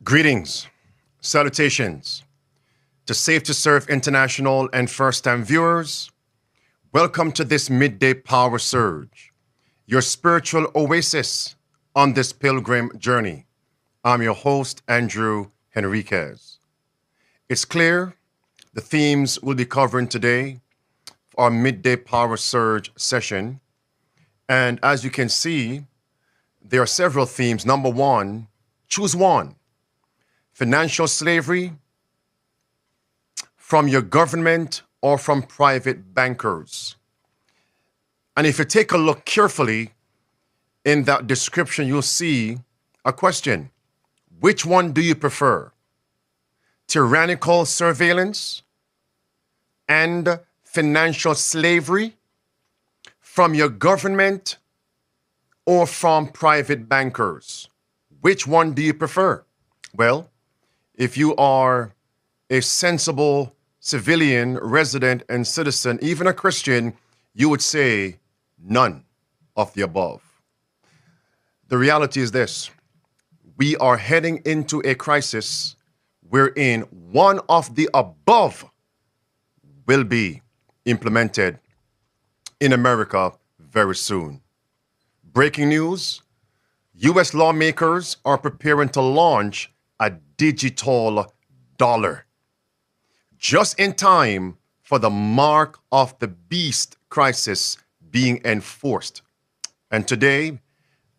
Greetings, salutations to Safe to Serve International and first-time viewers. Welcome to this midday power surge, your spiritual oasis on this pilgrim journey. I'm your host, Andrew Henriquez. It's clear the themes we'll be covering today for our midday power surge session. And as you can see, there are several themes. Number one, choose one. Financial slavery from your government or from private bankers. And if you take a look carefully in that description, you'll see a question. Which one do you prefer? Tyrannical surveillance and financial slavery from your government or from private bankers? Which one do you prefer? Well, if you are a sensible civilian, resident, and citizen, even a Christian, you would say none of the above. The reality is this. We are heading into a crisis wherein one of the above will be implemented in America very soon. Breaking news, U.S. lawmakers are preparing to launch a digital dollar, just in time for the mark of the beast crisis being enforced. And today,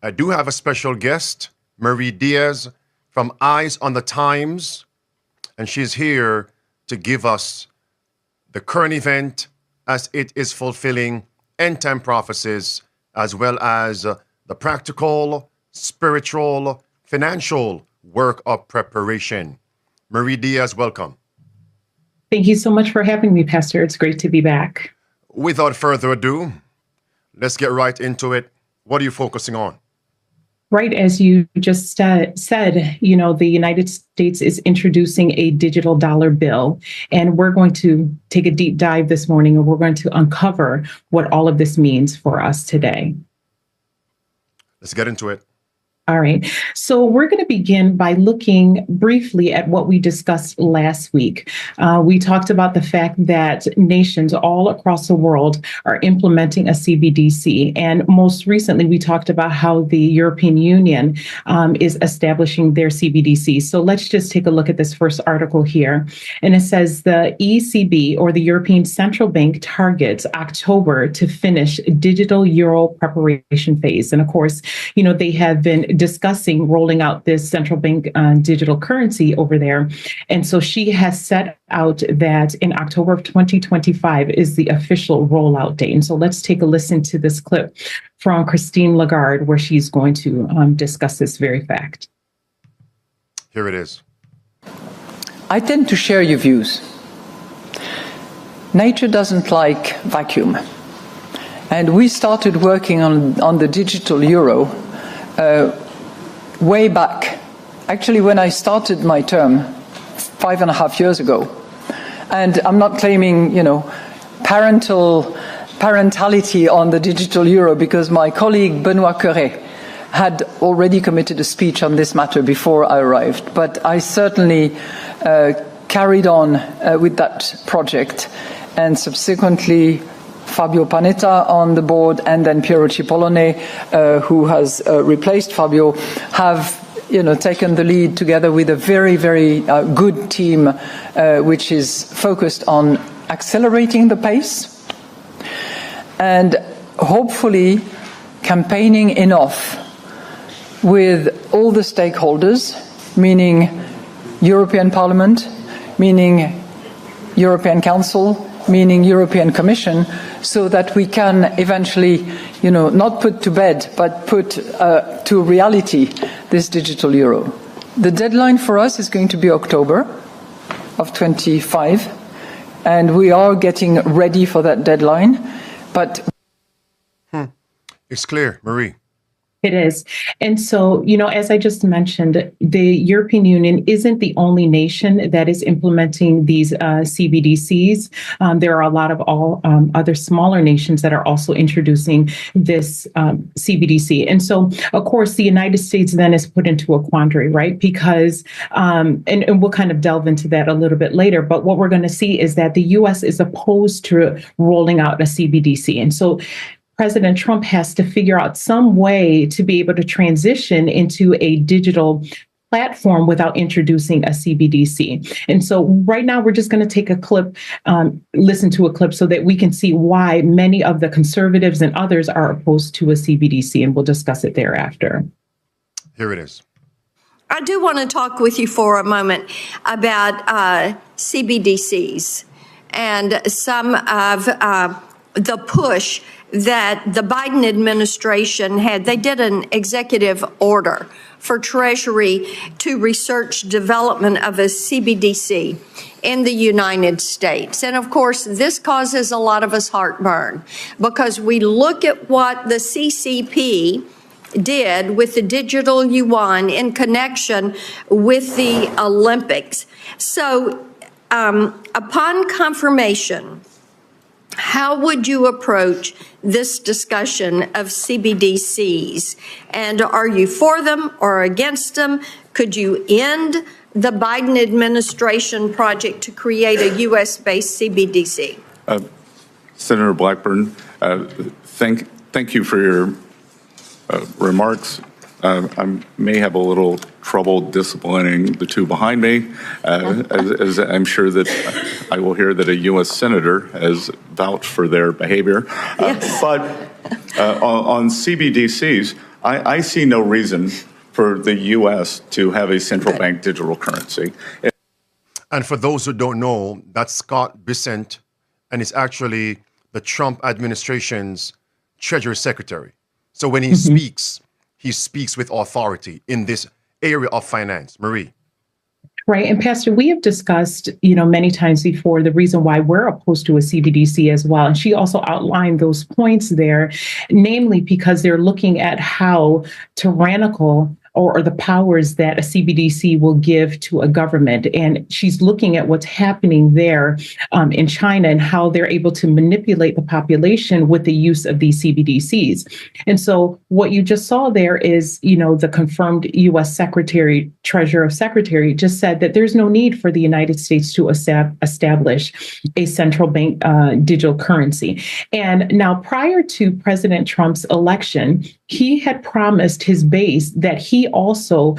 I do have a special guest, Marie Diaz from Eyes on the Times, and she's here to give us the current event as it is fulfilling end-time prophecies, as well as the practical, spiritual, financial work of preparation. Marie Diaz, welcome. Thank you so much for having me, Pastor. It's great to be back. Without further ado, let's get right into it. What are you focusing on? Right, as you just said, the United States is introducing a digital dollar bill, and we're going to take a deep dive this morning, and we're going to uncover what all of this means for us today. Let's get into it. All right. So we're going to begin by looking briefly at what we discussed last week. We talked about the fact that nations all across the world are implementing a CBDC. And most recently, we talked about how the European Union is establishing their CBDC. So let's just take a look at this first article here. And it says the ECB, or the European Central Bank, targets October to finish digital euro preparation phase. And of course, they have been discussing rolling out this central bank digital currency over there. And so she has set out that in October of 2025 is the official rollout date. And so let's take a listen to this clip from Christine Lagarde, where she's going to discuss this very fact. Here it is. I tend to share your views. Nature doesn't like vacuum. And we started working on the digital euro way back, actually when I started my term 5.5 years ago. And I'm not claiming, parentality on the digital euro, because my colleague Benoit Cœuré had already committed a speech on this matter before I arrived. But I certainly carried on with that project, and subsequently Fabio Panetta on the board, and then Piero Cipollone, who has replaced Fabio, have taken the lead together with a very, very good team, which is focused on accelerating the pace and hopefully campaigning enough with all the stakeholders, meaning European Parliament, meaning European Council, meaning European Commission, so that we can eventually, not put to bed, but put to reality this digital euro. The deadline for us is going to be October of 25, and we are getting ready for that deadline. But It's clear, Marie. It is. And so, as I just mentioned, the European Union isn't the only nation that is implementing these CBDCs. There are a lot of other smaller nations that are also introducing this CBDC. And so, of course, the United States then is put into a quandary, right? Because, and we'll kind of delve into that a little bit later, but what we're going to see is that the U.S. is opposed to rolling out a CBDC. And so President Trump has to figure out some way to be able to transition into a digital platform without introducing a CBDC. And so right now we're just going to take a clip, listen to a clip so that we can see why many of the conservatives and others are opposed to a CBDC, and we'll discuss it thereafter. Here it is. I do want to talk with you for a moment about CBDCs and some of the push that the Biden administration had. They did an executive order for Treasury to research development of a CBDC in the United States. And of course, this causes a lot of us heartburn because we look at what the CCP did with the digital yuan in connection with the Olympics. So upon confirmation, how would you approach this discussion of CBDCs? And are you for them or against them? Could you end the Biden administration project to create a U.S.-based CBDC? Senator Blackburn, thank you for your remarks. I may have a little trouble disciplining the two behind me, as I'm sure that I will hear that a U.S. Senator has vouched for their behavior. Yes. But on CBDCs, I see no reason for the U.S. to have a central bank digital currency. And for those who don't know, that's Scott Bessent, and it's actually the Trump administration's Treasury Secretary. So when he speaks with authority in this area of finance. Marie. Right. And Pastor, we have discussed, many times before the reason why we're opposed to a CBDC as well. And she also outlined those points there, namely because they're looking at how tyrannical or the powers that a CBDC will give to a government. And she's looking at what's happening there in China and how they're able to manipulate the population with the use of these CBDCs. And so what you just saw there is, the confirmed U.S. Secretary, Treasurer of Secretary, just said that there's no need for the United States to establish a central bank digital currency. And now, prior to President Trump's election, he had promised his base that he also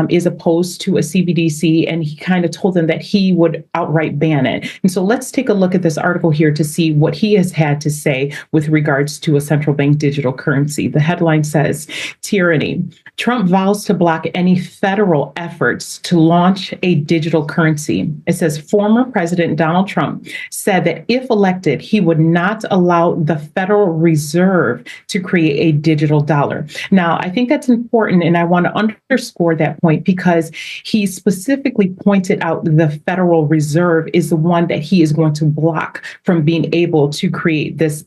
is opposed to a CBDC, and he kind of told them that he would outright ban it. And so let's take a look at this article here to see what he has had to say with regards to a central bank digital currency. The headline says, "Tyranny. Trump vows to block any federal efforts to launch a digital currency." It says former President Donald Trump said that if elected, he would not allow the Federal Reserve to create a digital dollar. Now, I think that's important, and I want to underscore that point because he specifically pointed out the Federal Reserve is the one that he is going to block from being able to create this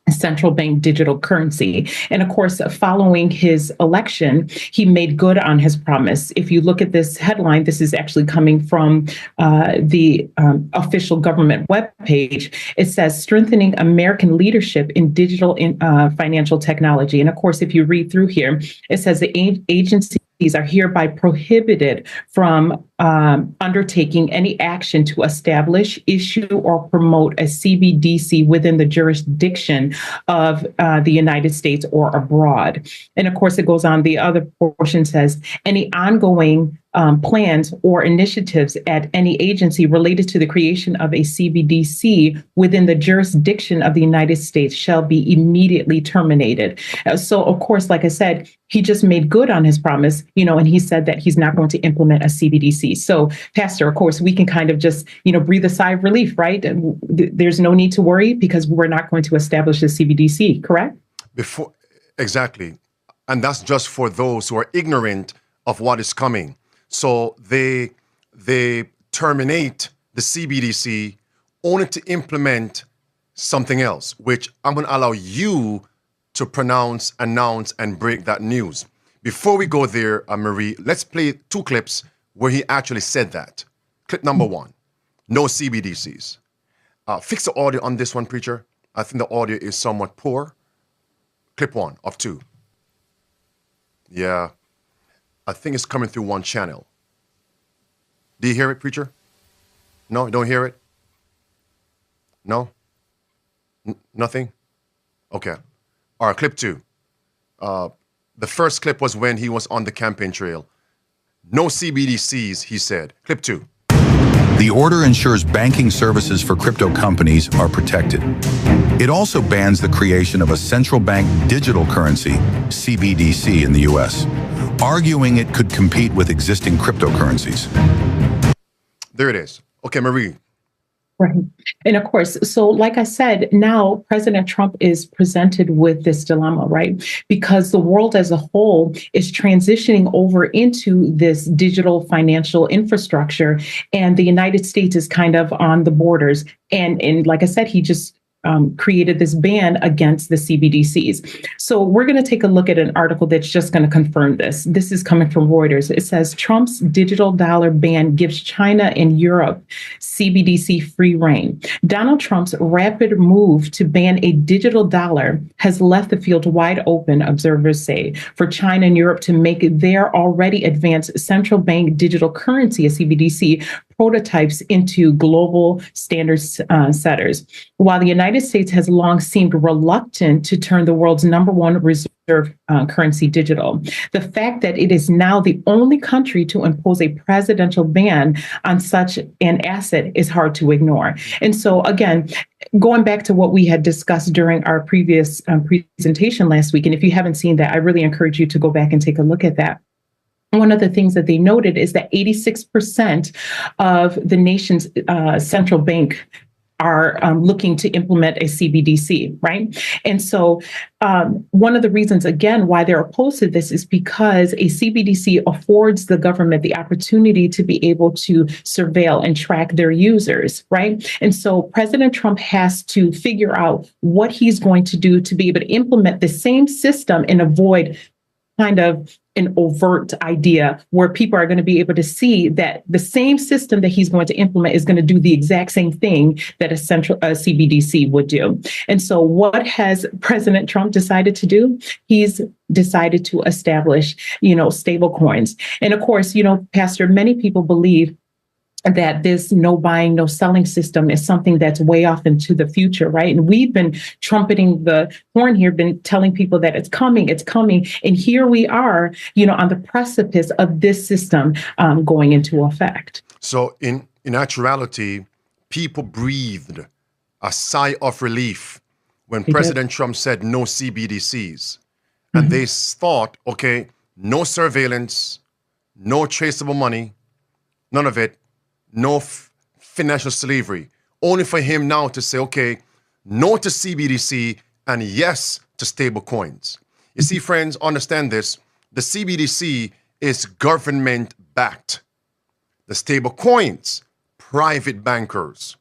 central bank digital currency. And of course, following his election, he made good on his promise. If you look at this headline, this is actually coming from the official government webpage. It says, "Strengthening American leadership in digital financial technology." And of course, if you read through here, it says the agencies are hereby prohibited from undertaking any action to establish, issue, or promote a CBDC within the jurisdiction of the United States or abroad. And of course, it goes on. The other portion says, any ongoing plans or initiatives at any agency related to the creation of a CBDC within the jurisdiction of the United States shall be immediately terminated. So, of course, like I said, he just made good on his promise, and he said that he's not going to implement a CBDC. So, Pastor, of course, we can kind of just, breathe a sigh of relief, right? There's no need to worry because we're not going to establish a CBDC, correct? Exactly. And that's just for those who are ignorant of what is coming. So they terminate the CBDC only to implement something else, which I'm going to allow you to pronounce, announce, and break that news. Before we go there, Marie, let's play 2 clips where he actually said that. Clip number 1, no CBDCs. Fix the audio on this one, preacher. I think the audio is somewhat poor. Clip 1 of 2. Yeah, I think it's coming through one channel. Do you hear it, preacher? No, you don't hear it? No? Nothing? Okay. All right, clip 2. The first clip was when he was on the campaign trail. No CBDCs, he said. Clip 2. The order ensures banking services for crypto companies are protected. It also bans the creation of a central bank digital currency, CBDC, in the U.S., arguing it could compete with existing cryptocurrencies. There it is. Okay, Marie. Right. And of course, so like I said, now President Trump is presented with this dilemma, right? Because the world as a whole is transitioning over into this digital financial infrastructure, and the United States is kind of on the borders. And like I said, he just created this ban against the CBDCs. So we're going to take a look at an article that's just going to confirm this. This is coming from Reuters. It says Trump's digital dollar ban gives China and Europe CBDC free rein. Donald Trump's rapid move to ban a digital dollar has left the field wide open, observers say, for China and Europe to make their already advanced central bank digital currency, a CBDC, prototypes into global standards setters. While the United States has long seemed reluctant to turn the world's #1 reserve currency digital, the fact that it is now the only country to impose a presidential ban on such an asset is hard to ignore. And so again, going back to what we had discussed during our previous presentation last week, and if you haven't seen that, I really encourage you to go back and take a look at that. One of the things that they noted is that 86% of the nation's central bank are looking to implement a CBDC, right? And so one of the reasons, again, why they're opposed to this is because a CBDC affords the government the opportunity to be able to surveil and track their users, right? And so President Trump has to figure out what he's going to do to be able to implement the same system and avoid kind of an overt idea where people are going to be able to see that the same system that he's going to implement is going to do the exact same thing that a CBDC would do. And so what has President Trump decided to do? He's decided to establish, stable coins. And of course, Pastor, many people believe that this no buying, no selling system is something that's way off into the future, right? And we've been trumpeting the horn here, been telling people that it's coming. And here we are, on the precipice of this system going into effect. So in actuality, people breathed a sigh of relief when President Trump said no CBDCs. And they thought, okay, no surveillance, no traceable money, none of it. No financial slavery, only for him now to say, okay, no to CBDC and yes to stable coins. You see, friends, understand this. The CBDC is government backed. The stable coins, private bankers.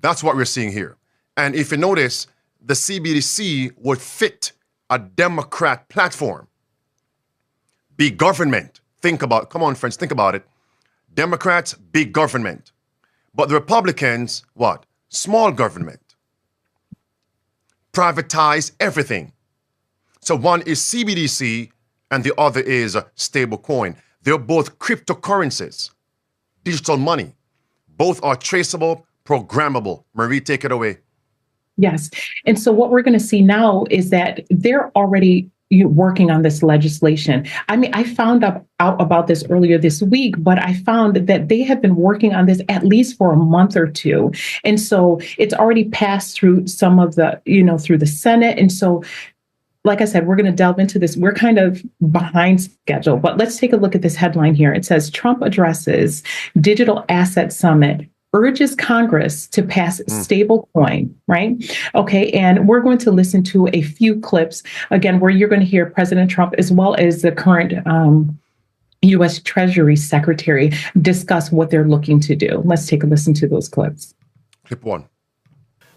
That's what we're seeing here. And if you notice, the CBDC would fit a Democrat platform. Big government. Come on, friends, think about it. Democrats, big government. But the Republicans, what? Small government. Privatize everything. So one is CBDC and the other is a stable coin. They're both cryptocurrencies, digital money. Both are traceable, programmable. Marie, take it away. Yes. And so what we're going to see now is that they're already working on this legislation. I mean, I found out about this earlier this week, but I found that they have been working on this at least for a month or two. And so it's already passed through some of the, through the Senate. And so, like I said, we're going to delve into this. We're kind of behind schedule, but let's take a look at this headline here. It says Trump addresses Digital Asset Summit, urges Congress to pass stablecoin, right? Okay, and we're going to listen to a few clips, again, where you're going to hear President Trump as well as the current U.S. Treasury Secretary discuss what they're looking to do. Let's take a listen to those clips. Clip 1.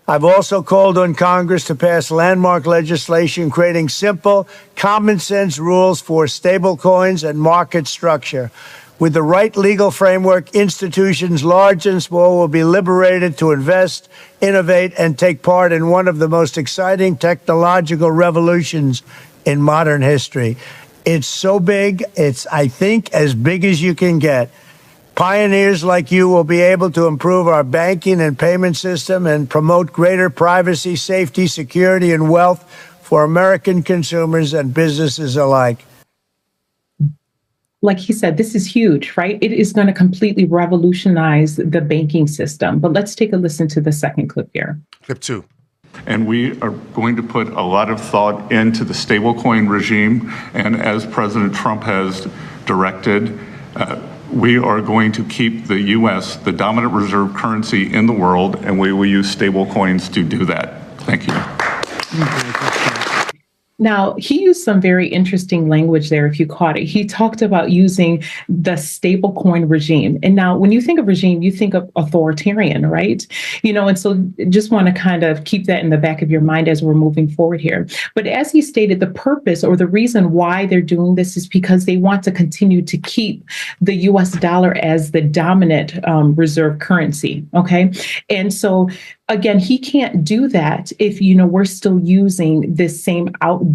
I've also called on Congress to pass landmark legislation creating simple, common sense rules for stablecoins and market structure. With the right legal framework, institutions large and small will be liberated to invest, innovate, and take part in one of the most exciting technological revolutions in modern history. It's so big, it's, I think, as big as you can get. Pioneers like you will be able to improve our banking and payment system and promote greater privacy, safety, security, and wealth for American consumers and businesses alike. Like he said, this is huge, right? It is going to completely revolutionize the banking system. But let's take a listen to the second clip here. Clip 2. And we are going to put a lot of thought into the stablecoin regime. And as President Trump has directed, we are going to keep the U.S. the dominant reserve currency in the world, and we will use stablecoins to do that. Thank you. Now, he used some very interesting language there, if you caught it. He talked about using the stablecoin regime. And now, when you think of regime, you think of authoritarian, right? And so just want to kind of keep that in the back of your mind as we're moving forward here. But as he stated, the purpose or the reason why they're doing this is because they want to continue to keep the U.S. dollar as the dominant reserve currency, okay? And so again, he can't do that if, we're still using this same outdated,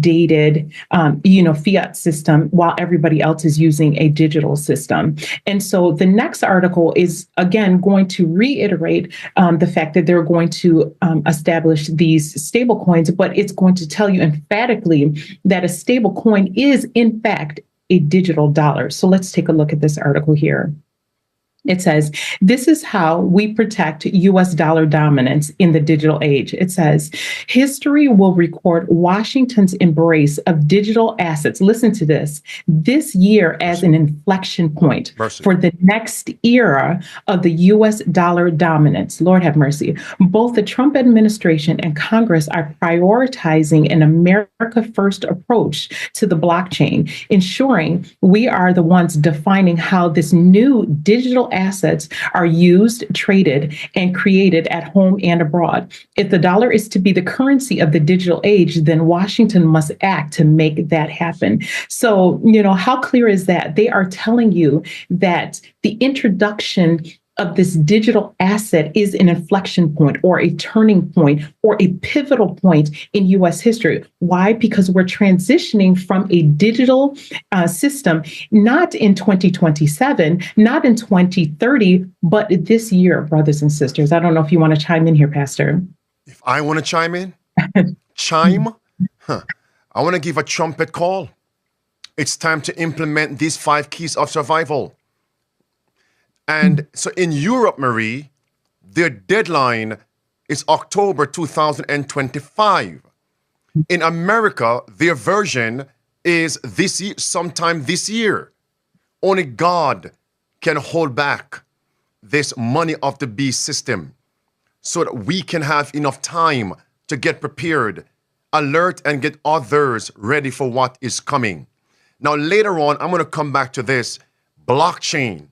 fiat system while everybody else is using a digital system. And so the next article is, again, going to reiterate the fact that they're going to establish these stable coins, but it's going to tell you emphatically that a stable coin is, in fact, a digital dollar. So let's take a look at this article here. It says, this is how we protect U.S. dollar dominance in the digital age. It says, history will record Washington's embrace of digital assets. Listen to this year as an inflection point for the next era of the U.S. dollar dominance. Lord have mercy. Both the Trump administration and Congress are prioritizing an America First approach to the blockchain, ensuring we are the ones defining how this new digital assets are used, traded, and created at home and abroad. If the dollar is to be the currency of the digital age, then Washington must act to make that happen. So, how clear is that? They are telling you that the introduction of this digital asset is an inflection point or a turning point or a pivotal point in U.S. history. Why? Because we're transitioning from a digital system, not in 2027, not in 2030, but this year, brothers and sisters. I don't know if you want to chime in here, Pastor. If I want to chime in, I want to give a trumpet call. It's time to implement these 5 keys of survival. And so in Europe, Marie, their deadline is October 2025. In America, their version is this year, sometime this year. Only God can hold back this money of the beast system so that we can have enough time to get prepared, alert, and get others ready for what is coming. Now, later on, I'm going to come back to this blockchain.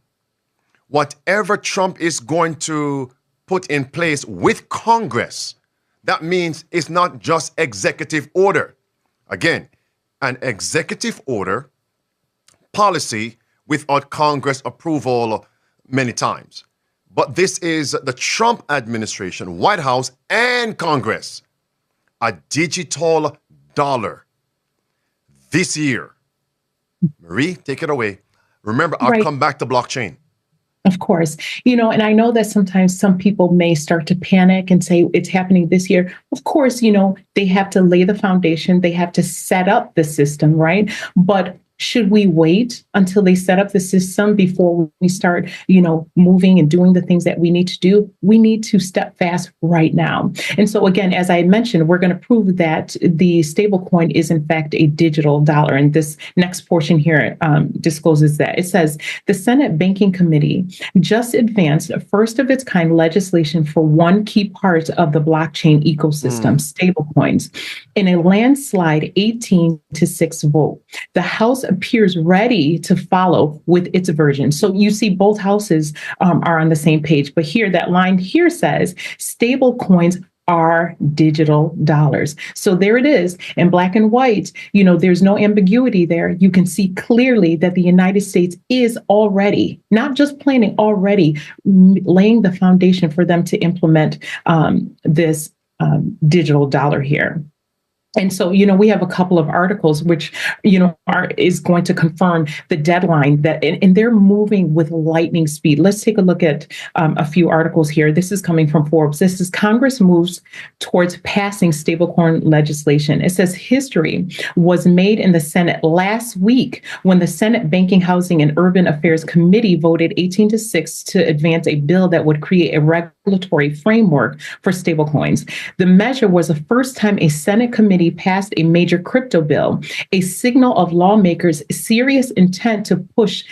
Whatever Trump is going to put in place with Congress, that means it's not just executive order. Again, an executive order policy without Congress approval many times. But this is the Trump administration, White House, and Congress. A digital dollar this year. Marie, take it away. Remember, I'll come back to blockchain. Of course, and I know that sometimes some people may start to panic and say it's happening this year. Of course, they have to lay the foundation. They have to set up the system, right? But should we wait until they set up the system before we start, moving and doing the things that we need to do? We need to step fast right now. And so again, as I mentioned, we're going to prove that the stablecoin is in fact a digital dollar. And this next portion here discloses that. It says the Senate Banking Committee just advanced a first of its kind legislation for one key part of the blockchain ecosystem, stablecoins, in a landslide 18-6 vote. The House appears ready to follow with its version. So you see both houses are on the same page. But here, that line here says stable coins our digital dollars. So there it is in black and white. There's no ambiguity there. You can see clearly that the United States is already, not just planning, already laying the foundation for them to implement this digital dollar here. And so, we have a couple of articles which, is going to confirm the deadline that, and they're moving with lightning speed. Let's take a look at a few articles here. This is coming from Forbes. This is Congress moves towards passing stablecoin legislation. It says history was made in the Senate last week when the Senate Banking, Housing, and Urban Affairs Committee voted 18-6 to advance a bill that would create a regulatory framework for stablecoins. The measure was the first time a Senate committee passed a major crypto bill, a signal of lawmakers' serious intent to push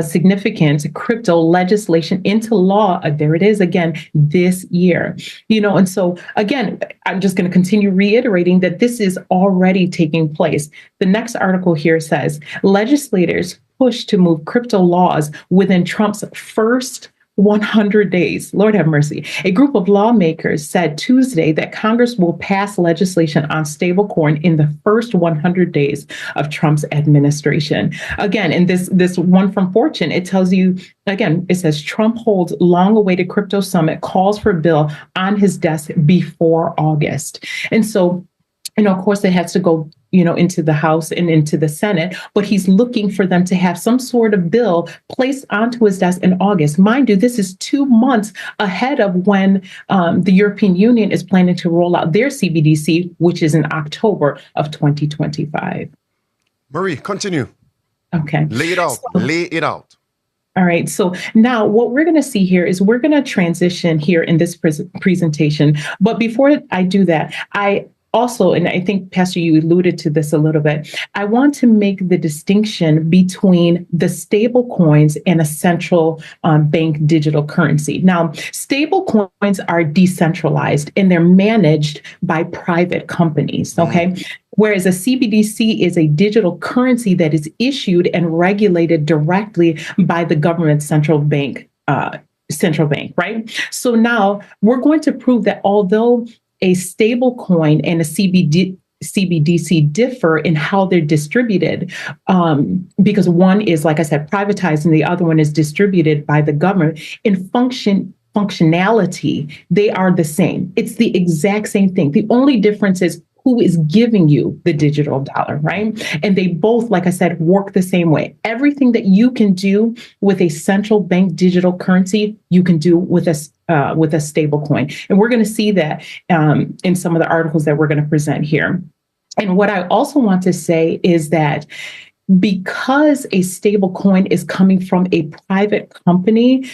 significant crypto legislation into law. There it is again this year. And so again, I'm just going to continue reiterating that this is already taking place. The next article here says legislators push to move crypto laws within Trump's first 100 days. Lord have mercy. A group of lawmakers said Tuesday that Congress will pass legislation on stablecoin in the first 100 days of Trump's administration. Again, in this one from Fortune, it tells you, again, it says Trump holds long-awaited crypto summit, calls for bill on his desk before August. And so, of course, it has to go into the House and into the Senate, but he's looking for them to have some sort of bill placed onto his desk in August. Mind you, this is 2 months ahead of when the European Union is planning to roll out their CBDC, which is in October of 2025. Marie, continue. Okay. Lay it out. Lay it out. All right. So now what we're going to see here is we're going to transition here in this presentation. But before I do that, also, and I think, Pastor, you alluded to this a little bit, I want to make the distinction between the stable coins and a central bank digital currency. Now, stable coins are decentralized and they're managed by private companies, okay? Whereas a CBDC is a digital currency that is issued and regulated directly by the government central bank, right? So now we're going to prove that although a stable coin and a CBDC differ in how they're distributed, because one is, like I said, privatized and the other one is distributed by the government. In functionality, they are the same. It's the exact same thing. The only difference is who is giving you the digital dollar, right? And they both, like I said, work the same way. Everything that you can do with a central bank digital currency, you can do with a stable coin. And we're going to see that in some of the articles that we're going to present here. And what I also want to say is that because a stable coin is coming from a private company,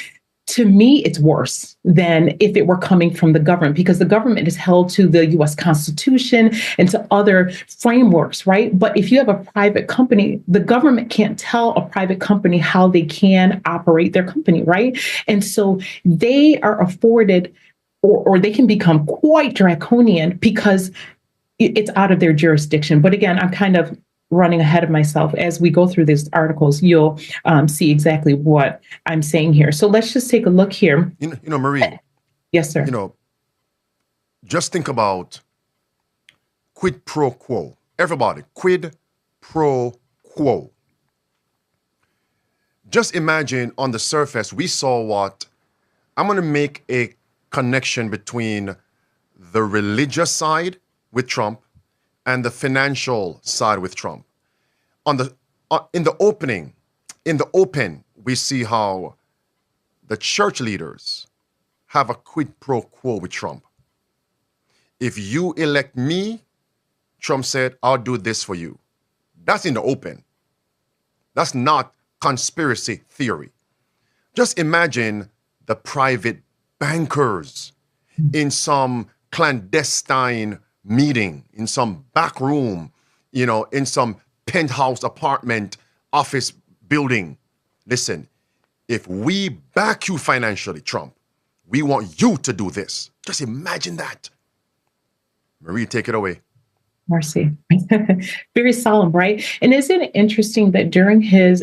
to me, it's worse than if it were coming from the government, because the government is held to the U.S. Constitution and to other frameworks, right? But if you have a private company, the government can't tell a private company how they can operate their company, right? And so they are afforded, or they can become quite draconian because it's out of their jurisdiction. But again, I'm kind of running ahead of myself. As we go through these articles, you'll see exactly what I'm saying here. So let's just take a look here. Marie. Yes, sir. Just think about quid pro quo. Everybody, quid pro quo. Just imagine on the surface, we saw what, I'm going to make a connection between the religious side with Trump and the financial side with Trump. In the open, we see how the church leaders have a quid pro quo with Trump. If you elect me, Trump said, I'll do this for you. That's in the open. That's not conspiracy theory. Just imagine the private bankers in some clandestine meeting, in some back room, in some penthouse apartment office building. Listen, if we back you financially, Trump, we want you to do this. Just imagine that. Marie, take it away. Mercy. Very solemn, right? And isn't it interesting that during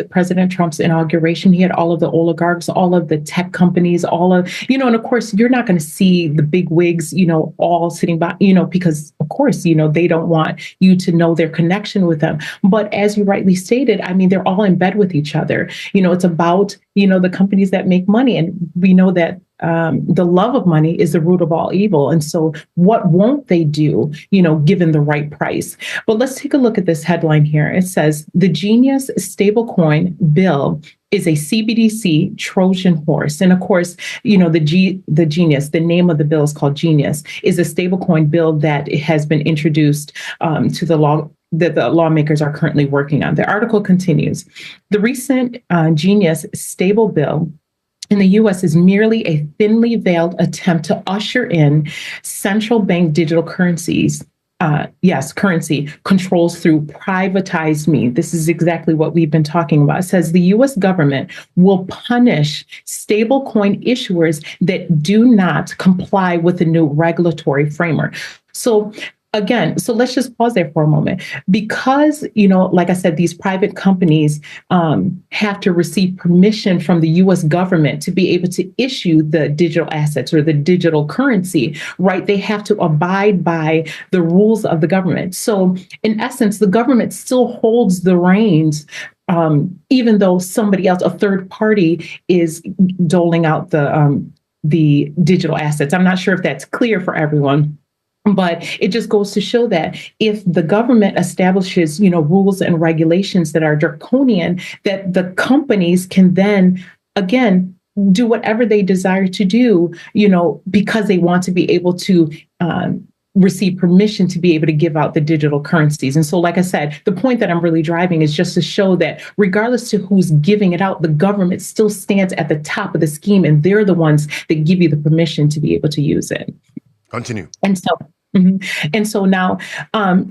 President Trump's inauguration, he had all of the oligarchs, all of the tech companies, all of, and of course, you're not going to see the big wigs, all sitting by, because of course, they don't want you to know their connection with them. But as you rightly stated, I mean, they're all in bed with each other. It's about, the companies that make money. And we know that the love of money is the root of all evil. And so what won't they do, given the right price? But let's take a look at this headline here. It says, the Genius stablecoin bill is a CBDC Trojan horse. And of course, the Genius, the name of the bill is called Genius, is a stablecoin bill that has been introduced to the law that the lawmakers are currently working on. The article continues. The recent Genius stable bill in the U.S. is merely a thinly veiled attempt to usher in central bank digital currencies. Currency controls through privatized means. This is exactly what we've been talking about. It says the U.S. government will punish stablecoin issuers that do not comply with the new regulatory framework. So let's just pause there for a moment, because, like I said, these private companies have to receive permission from the U.S. government to be able to issue the digital assets or the digital currency, right? They have to abide by the rules of the government. So in essence, the government still holds the reins, even though somebody else, a third party, is doling out the digital assets. I'm not sure if that's clear for everyone. But it just goes to show that if the government establishes, rules and regulations that are draconian, that the companies can then, again, do whatever they desire to do, because they want to be able to receive permission to be able to give out the digital currencies. And so, like I said, the point that I'm really driving is just to show that regardless to who's giving it out, the government still stands at the top of the scheme, and they're the ones that give you the permission to be able to use it. Continue. And so, and so now,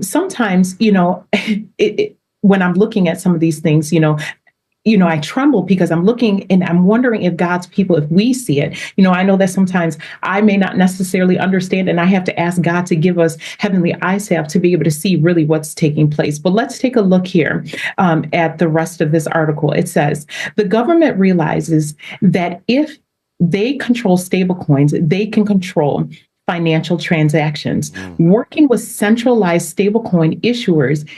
sometimes, when I'm looking at some of these things, I tremble because I'm looking and I'm wondering if God's people, if we see it, I know that sometimes I may not necessarily understand, and I have to ask God to give us heavenly eyesight to be able to see really what's taking place. But let's take a look here at the rest of this article. It says, the government realizes that if they control stablecoins, they can control financial transactions. Working with centralized stablecoin issuers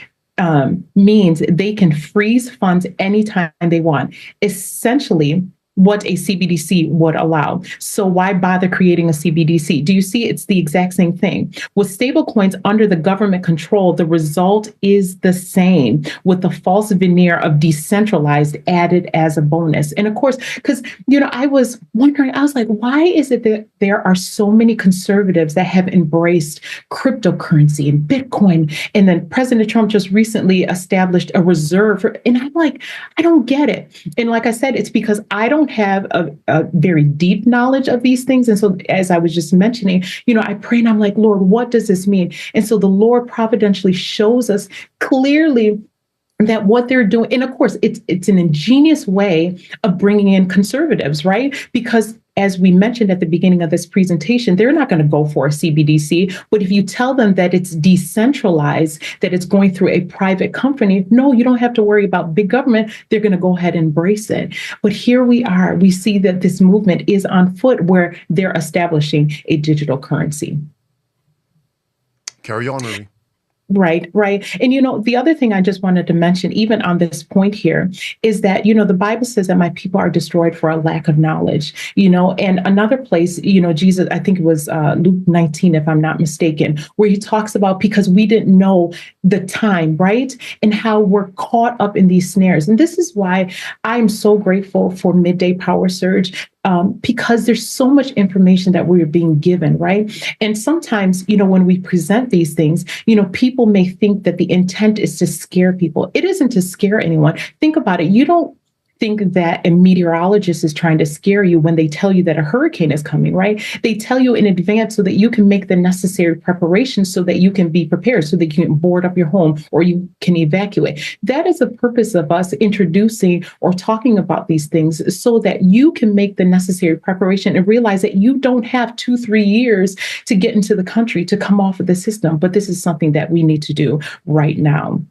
means they can freeze funds anytime they want. Essentially, what a CBDC would allow. So why bother creating a CBDC? Do you see it's the exact same thing? With stablecoins under the government control, the result is the same, with the false veneer of decentralized added as a bonus. And of course, because, I was wondering, I was like, why is it that there are so many conservatives that have embraced cryptocurrency and Bitcoin? And then President Trump just recently established a reserve. And I'm like, I don't get it. And like I said, it's because I don't have a very deep knowledge of these things. And so as I was just mentioning, I pray and I'm like, Lord, what does this mean? And so the Lord providentially shows us clearly that what they're doing, and of course, it's an ingenious way of bringing in conservatives, right? Because as we mentioned at the beginning of this presentation, they're not going to go for a CBDC. But if you tell them that it's decentralized, that it's going through a private company, no, you don't have to worry about big government. They're going to go ahead and embrace it. But here we are. We see that this movement is on foot where they're establishing a digital currency. Carry on, Marie. Right. And, the other thing I just wanted to mention, even on this point here, is that, the Bible says that my people are destroyed for a lack of knowledge, and another place, Jesus, I think it was Luke 19, if I'm not mistaken, where he talks about because we didn't know the time, right? And how we're caught up in these snares. And this is why I'm so grateful for Midday Power Surge. Because there's so much information that we're being given, right? And sometimes, when we present these things, people may think that the intent is to scare people. It isn't to scare anyone. Think about it. You don't think that a meteorologist is trying to scare you when they tell you that a hurricane is coming, right? They tell you in advance so that you can make the necessary preparations so that you can be prepared, so that you can board up your home or you can evacuate. That is the purpose of us introducing or talking about these things, so that you can make the necessary preparation and realize that you don't have 2-3 years to get into the country to come off of the system. But this is something that we need to do right now.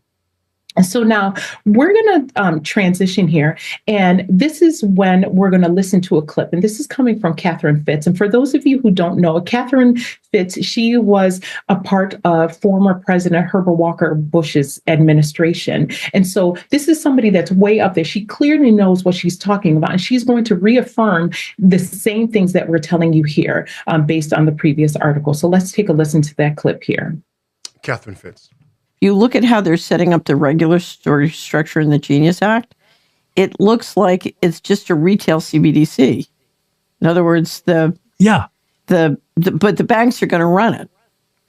And so now we're going to transition here. And this is when we're going to listen to a clip. And this is coming from Catherine Fitts. And for those of you who don't know, Catherine Fitts, she was a part of former President Herbert Walker Bush's administration. And so this is somebody that's way up there. She clearly knows what she's talking about. And she's going to reaffirm the same things that we're telling you here based on the previous article. So let's take a listen to that clip here. Catherine Fitts. You look at how they're setting up the regulatory structure in the Genius Act, it looks like it's just a retail CBDC. In other words, but the banks are going to run it.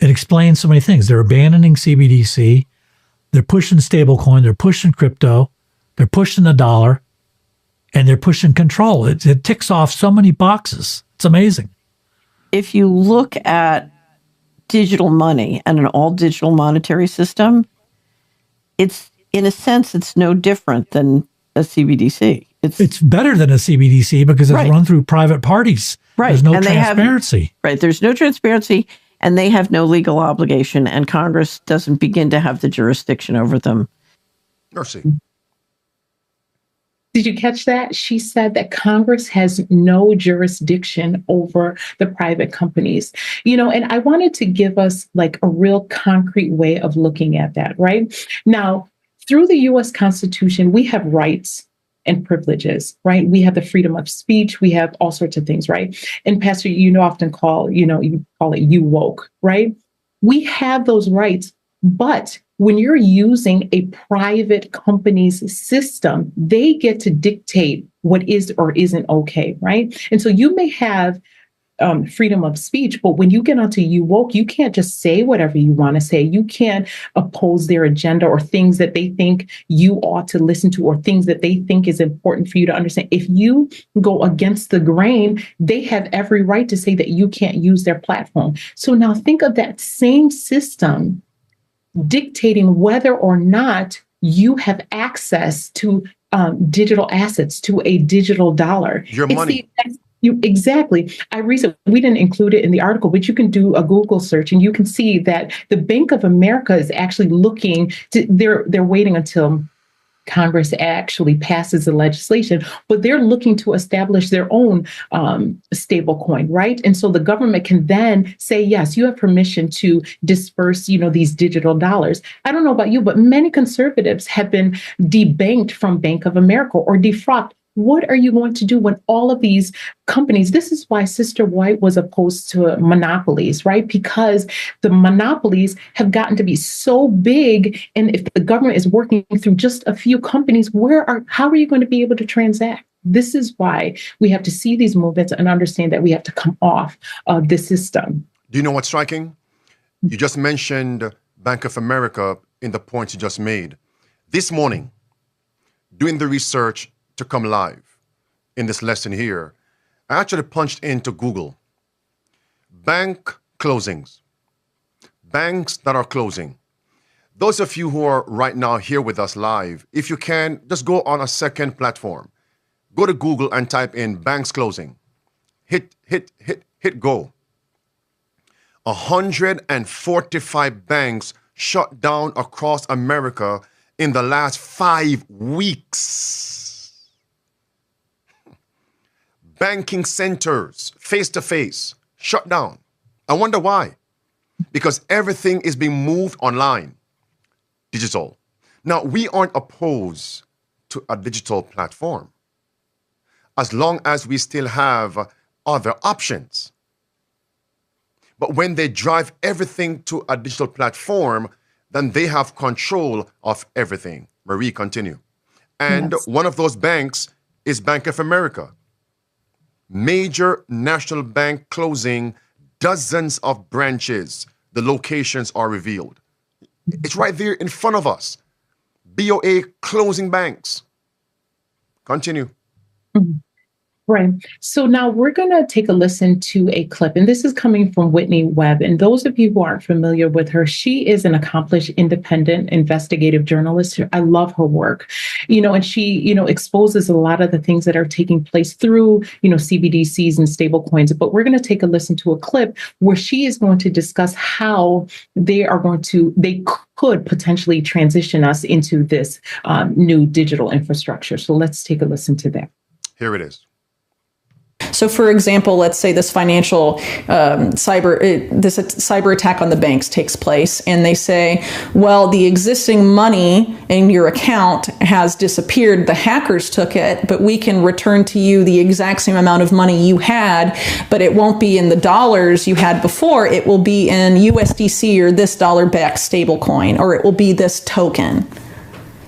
It explains so many things. They're abandoning CBDC. They're pushing stablecoin. They're pushing crypto. They're pushing the dollar. And they're pushing control. It ticks off so many boxes. It's amazing. If you look at digital money and an all-digital monetary system, it's, in a sense, it's no different than a CBDC. It's better than a CBDC because it's run through private parties. Right. There's no transparency. There's no transparency, and they have no legal obligation, and Congress doesn't begin to have the jurisdiction over them. Mercy. Did you catch that? She said that Congress has no jurisdiction over the private companies. And I wanted to give us like a real concrete way of looking at that, right? Now, through the U.S. Constitution, we have rights and privileges, right? We have the freedom of speech. We have all sorts of things, right? And Pastor, often you call it you woke, right? We have those rights, but when you're using a private company's system, they get to dictate what is or isn't okay, right? And so you may have freedom of speech, but when you get onto you woke, you can't just say whatever you want to say. You can't oppose their agenda or things that they think you ought to listen to or things that they think is important for you to understand. If you go against the grain, they have every right to say that you can't use their platform. So now think of that same system dictating whether or not you have access to digital assets, to a digital dollar. Your money. Exactly. We didn't include it in the article, but you can do a Google search and you can see that the Bank of America is actually looking to, they're waiting until Congress actually passes the legislation, but they're looking to establish their own stable coin, right? And so the government can then say, yes, you have permission to disperse, these digital dollars. I don't know about you, but many conservatives have been debanked from Bank of America or defrocked. What are you going to do when all of these companies, this is why Sister White was opposed to monopolies, right? Because the monopolies have gotten to be so big. And if the government is working through just a few companies, how are you going to be able to transact? This is why we have to see these movements and understand that we have to come off of the system. Do you know what's striking? You just mentioned Bank of America in the points you just made. This morning, doing the research to come live in this lesson here, I actually punched into Google bank closings, banks that are closing. Those of you who are right now here with us live, if you can, just go on a second platform. Go to Google and type in banks closing. Hit go. 145 banks shut down across America in the last 5 weeks. Banking centers, face-to-face, shut down. I wonder why. Because everything is being moved online, digital. Now, we aren't opposed to a digital platform as long as we still have other options. But when they drive everything to a digital platform, then they have control of everything. Marie, continue. And one of those banks is Bank of America. Major national bank closing, dozens of branches. The locations are revealed. It's right there in front of us. BOA closing banks. Continue. Right. So now we're going to take a listen to a clip, and this is coming from Whitney Webb. And those of you who aren't familiar with her, she is an accomplished independent investigative journalist. I love her work, and she, exposes a lot of the things that are taking place through, CBDCs and stablecoins. But we're going to take a listen to a clip where she is going to discuss how they could potentially transition us into this new digital infrastructure. So let's take a listen to that. Here it is. So, for example, let's say this financial cyber attack on the banks takes place, and they say, well, the existing money in your account has disappeared. The hackers took it, but we can return to you the exact same amount of money you had, but it won't be in the dollars you had before. It will be in USDC or this dollar-backed stablecoin, or it will be this token.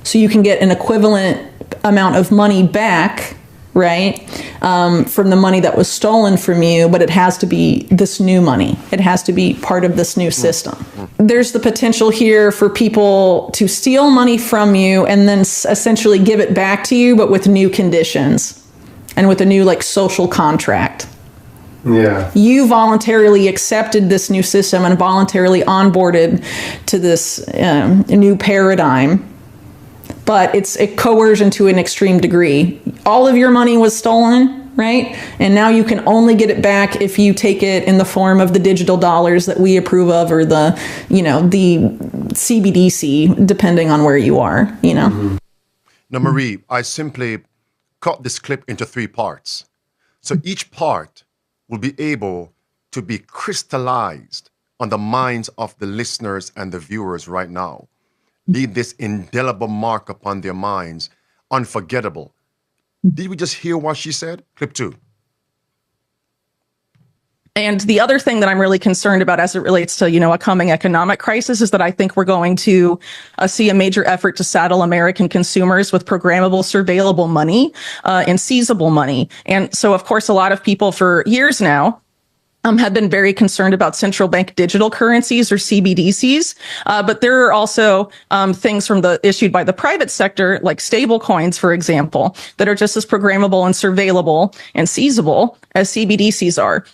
So you can get an equivalent amount of money back, right, from the money that was stolen from you, but it has to be this new money. It has to be part of this new system. There's the potential here for people to steal money from you and then essentially give it back to you, but with new conditions and with a new social contract. Yeah. You voluntarily accepted this new system and voluntarily onboarded to this new paradigm. But it's a coercion to an extreme degree. All of your money was stolen, right? And now you can only get it back if you take it in the form of the digital dollars that we approve of, or the CBDC, depending on where you are, Now, Marie, I simply cut this clip into 3 parts. So each part will be able to be crystallized on the minds of the listeners and the viewers right now. Leave this indelible mark upon their minds, unforgettable. Did we just hear what she said? Clip 2. And the other thing that I'm really concerned about as it relates to, a coming economic crisis is that I think we're going to see a major effort to saddle American consumers with programmable, surveillable money and seizable money. And so, of course, a lot of people for years now have been very concerned about central bank digital currencies or CBDCs. But there are also things issued by the private sector, like stable coins, for example, that are just as programmable and surveillable and seizable as CBDCs are.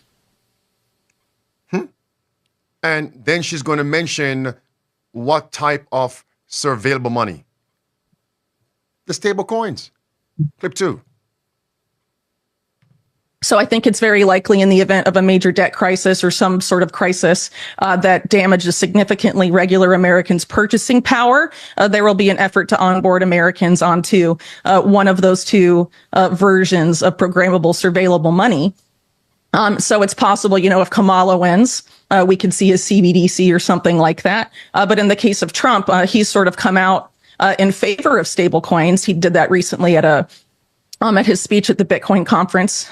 And then she's going to mention what type of surveillable money? The stable coins. Clip 2. So I think it's very likely in the event of a major debt crisis or some sort of crisis that damages significantly regular Americans' purchasing power, there will be an effort to onboard Americans onto one of those 2 versions of programmable, surveillable money. So it's possible, if Kamala wins, we could see a CBDC or something like that. But in the case of Trump, he's sort of come out in favor of stable coins. He did that recently at his speech at the Bitcoin conference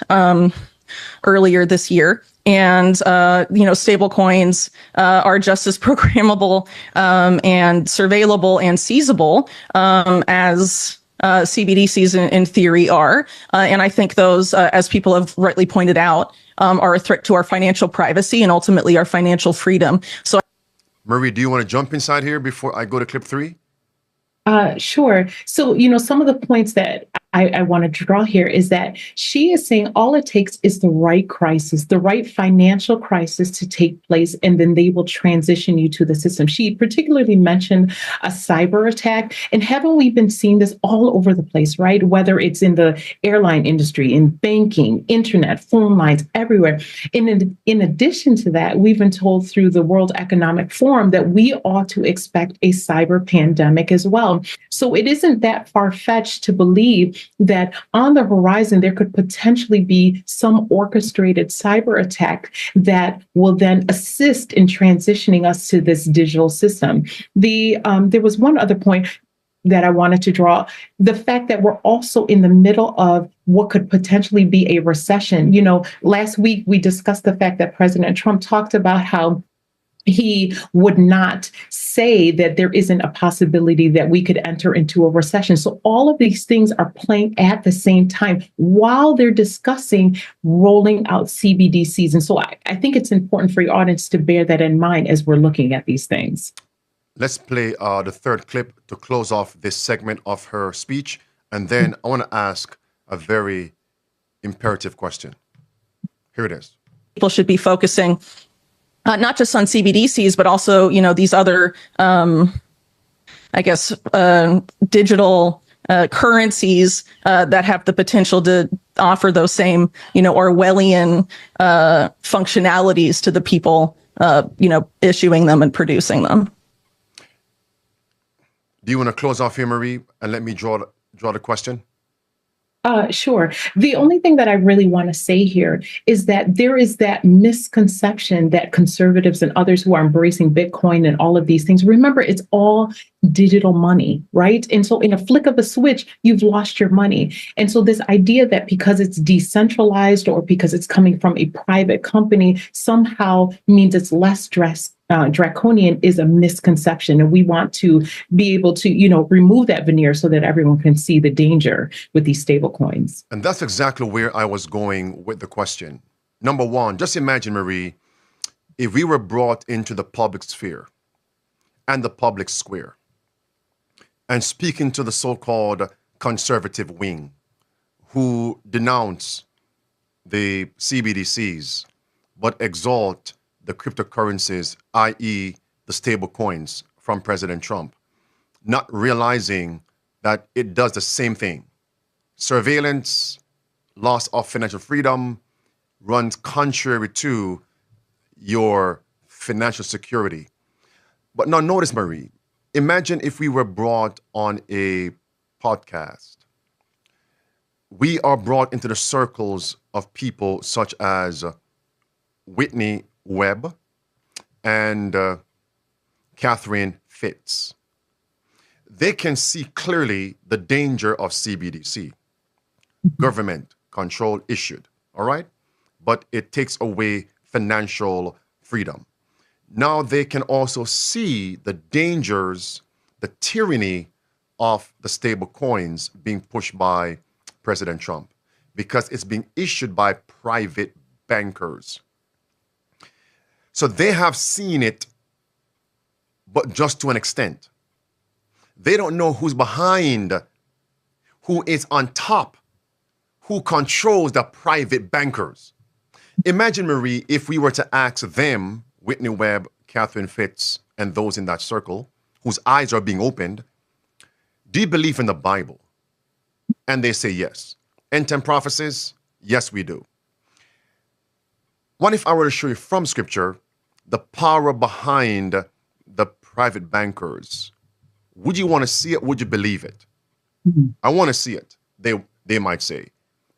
earlier this year. And, stable coins are just as programmable and surveillable and seizable as CBDCs in theory are. And I think those, as people have rightly pointed out, are a threat to our financial privacy and ultimately our financial freedom. So, Marie, do you want to jump inside here before I go to clip 3? Sure. So, some of the points that I wanted to draw here is that she is saying all it takes is the right crisis, the right financial crisis to take place, and then they will transition you to the system. She particularly mentioned a cyber attack, and haven't we been seeing this all over the place, right? Whether it's in the airline industry, in banking, internet, phone lines, everywhere. And in addition to that, we've been told through the World Economic Forum that we ought to expect a cyber pandemic as well. So it isn't that far-fetched to believe that on the horizon, there could potentially be some orchestrated cyber attack that will then assist in transitioning us to this digital system. There was one other point that I wanted to draw, the fact that we're also in the middle of what could potentially be a recession. Last week we discussed the fact that President Trump talked about how he would not say that there isn't a possibility that we could enter into a recession. So all of these things are playing at the same time while they're discussing rolling out CBDCs. And so I think it's important for your audience to bear that in mind as we're looking at these things. Let's play the 3rd clip to close off this segment of her speech. And then I want to ask a very imperative question. Here it is. People should be focusing not just on CBDCs, but also, these other, digital currencies that have the potential to offer those same, Orwellian functionalities to the people, issuing them and producing them. Do you want to close off here, Marie, and let me draw the question? Sure. The only thing that I really want to say here is that there is that misconception that conservatives and others who are embracing Bitcoin and all of these things, remember, it's all digital money, right? And so in a flick of a switch, you've lost your money. And so this idea that because it's decentralized or because it's coming from a private company somehow means it's less draconian is a misconception. And we want to be able to, remove that veneer so that everyone can see the danger with these stable coins. And that's exactly where I was going with the question. Number one, just imagine, Marie, if we were brought into the public sphere and the public square and speaking to the so-called conservative wing who denounce the CBDCs but exalt the cryptocurrencies, i.e. the stable coins from President Trump, not realizing that it does the same thing. Surveillance, loss of financial freedom runs contrary to your financial security. But now notice, Marie, imagine if we were brought on a podcast. We are brought into the circles of people such as Whitney Webb and Catherine Fitz. They can see clearly the danger of CBDC, government control issued, all right? But it takes away financial freedom. Now they can also see the dangers, the tyranny of the stable coins being pushed by President Trump because it's being issued by private bankers. So they have seen it, but just to an extent. They don't know who's behind, who is on top, who controls the private bankers. Imagine, Marie, if we were to ask them, Whitney Webb, Catherine Fitz, and those in that circle, whose eyes are being opened, do you believe in the Bible? And they say yes. End-time prophecies? Yes, we do. What if I were to show you from Scripture the power behind the private bankers? Would you want to see it? Would you believe it? Mm-hmm. I want to see it, they might say.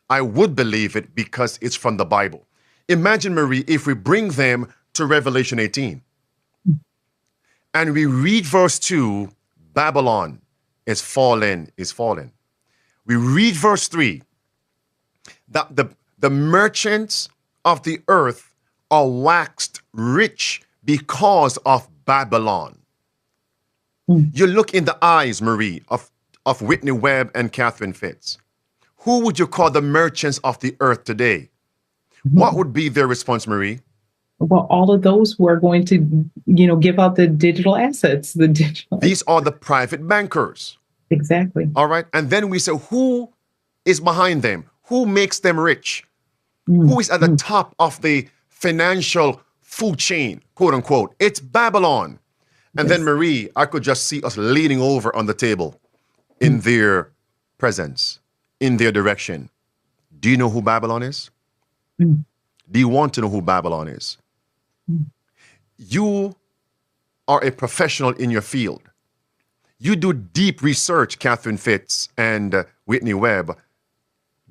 I would believe it because it's from the Bible. Imagine, Marie, if we bring them to Revelation 18 and we read verse 2, Babylon is fallen, is fallen. We read verse 3, that the merchants of the earth are waxed rich because of Babylon. You look in the eyes, Marie, of Whitney Webb and Catherine Fitz. Who would you call the merchants of the earth today? What would be their response, Marie? Well, all of those who are going to, give out the digital assets. These are the private bankers. Exactly. All right. And then we say, who is behind them? Who makes them rich? Who is at the top of the financial food chain, quote unquote? It's Babylon. And then, Marie, I could just see us leaning over on the table in their presence, in their direction. Do you know who Babylon is? Do you want to know who Babylon is? You are a professional in your field. You do deep research, Catherine Fitz and Whitney Webb.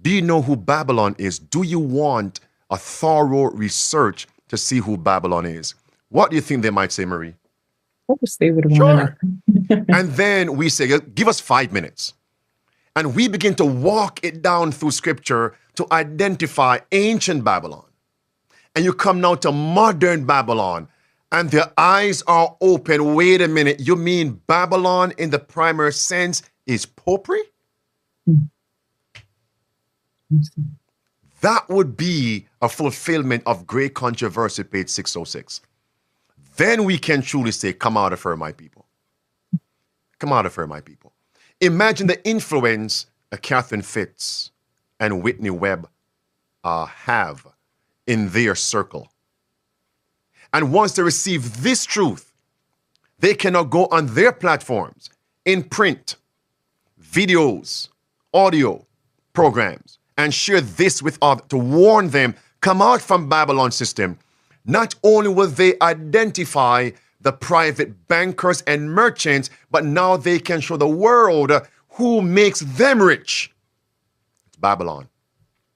Do you know who Babylon is? Do you want a thorough research to see who Babylon is? What do you think they might say, Marie? Of course they would want Sure. And then we say, give us 5 minutes. And we begin to walk it down through Scripture to identify ancient Babylon. And you come now to modern Babylon, and their eyes are open. Wait a minute, you mean Babylon in the primary sense is popery? That would be a fulfillment of Great Controversy, page 606. Then we can truly say, come out of her, my people. Come out of her, my people. Imagine the influence of Catherine Fitz and Whitney Webb have in their circle. And once they receive this truth, they cannot go on their platforms in print, videos, audio programs, and share this with others to warn them, come out from Babylon system. Not only will they identify the private bankers and merchants, but now they can show the world who makes them rich. It's Babylon.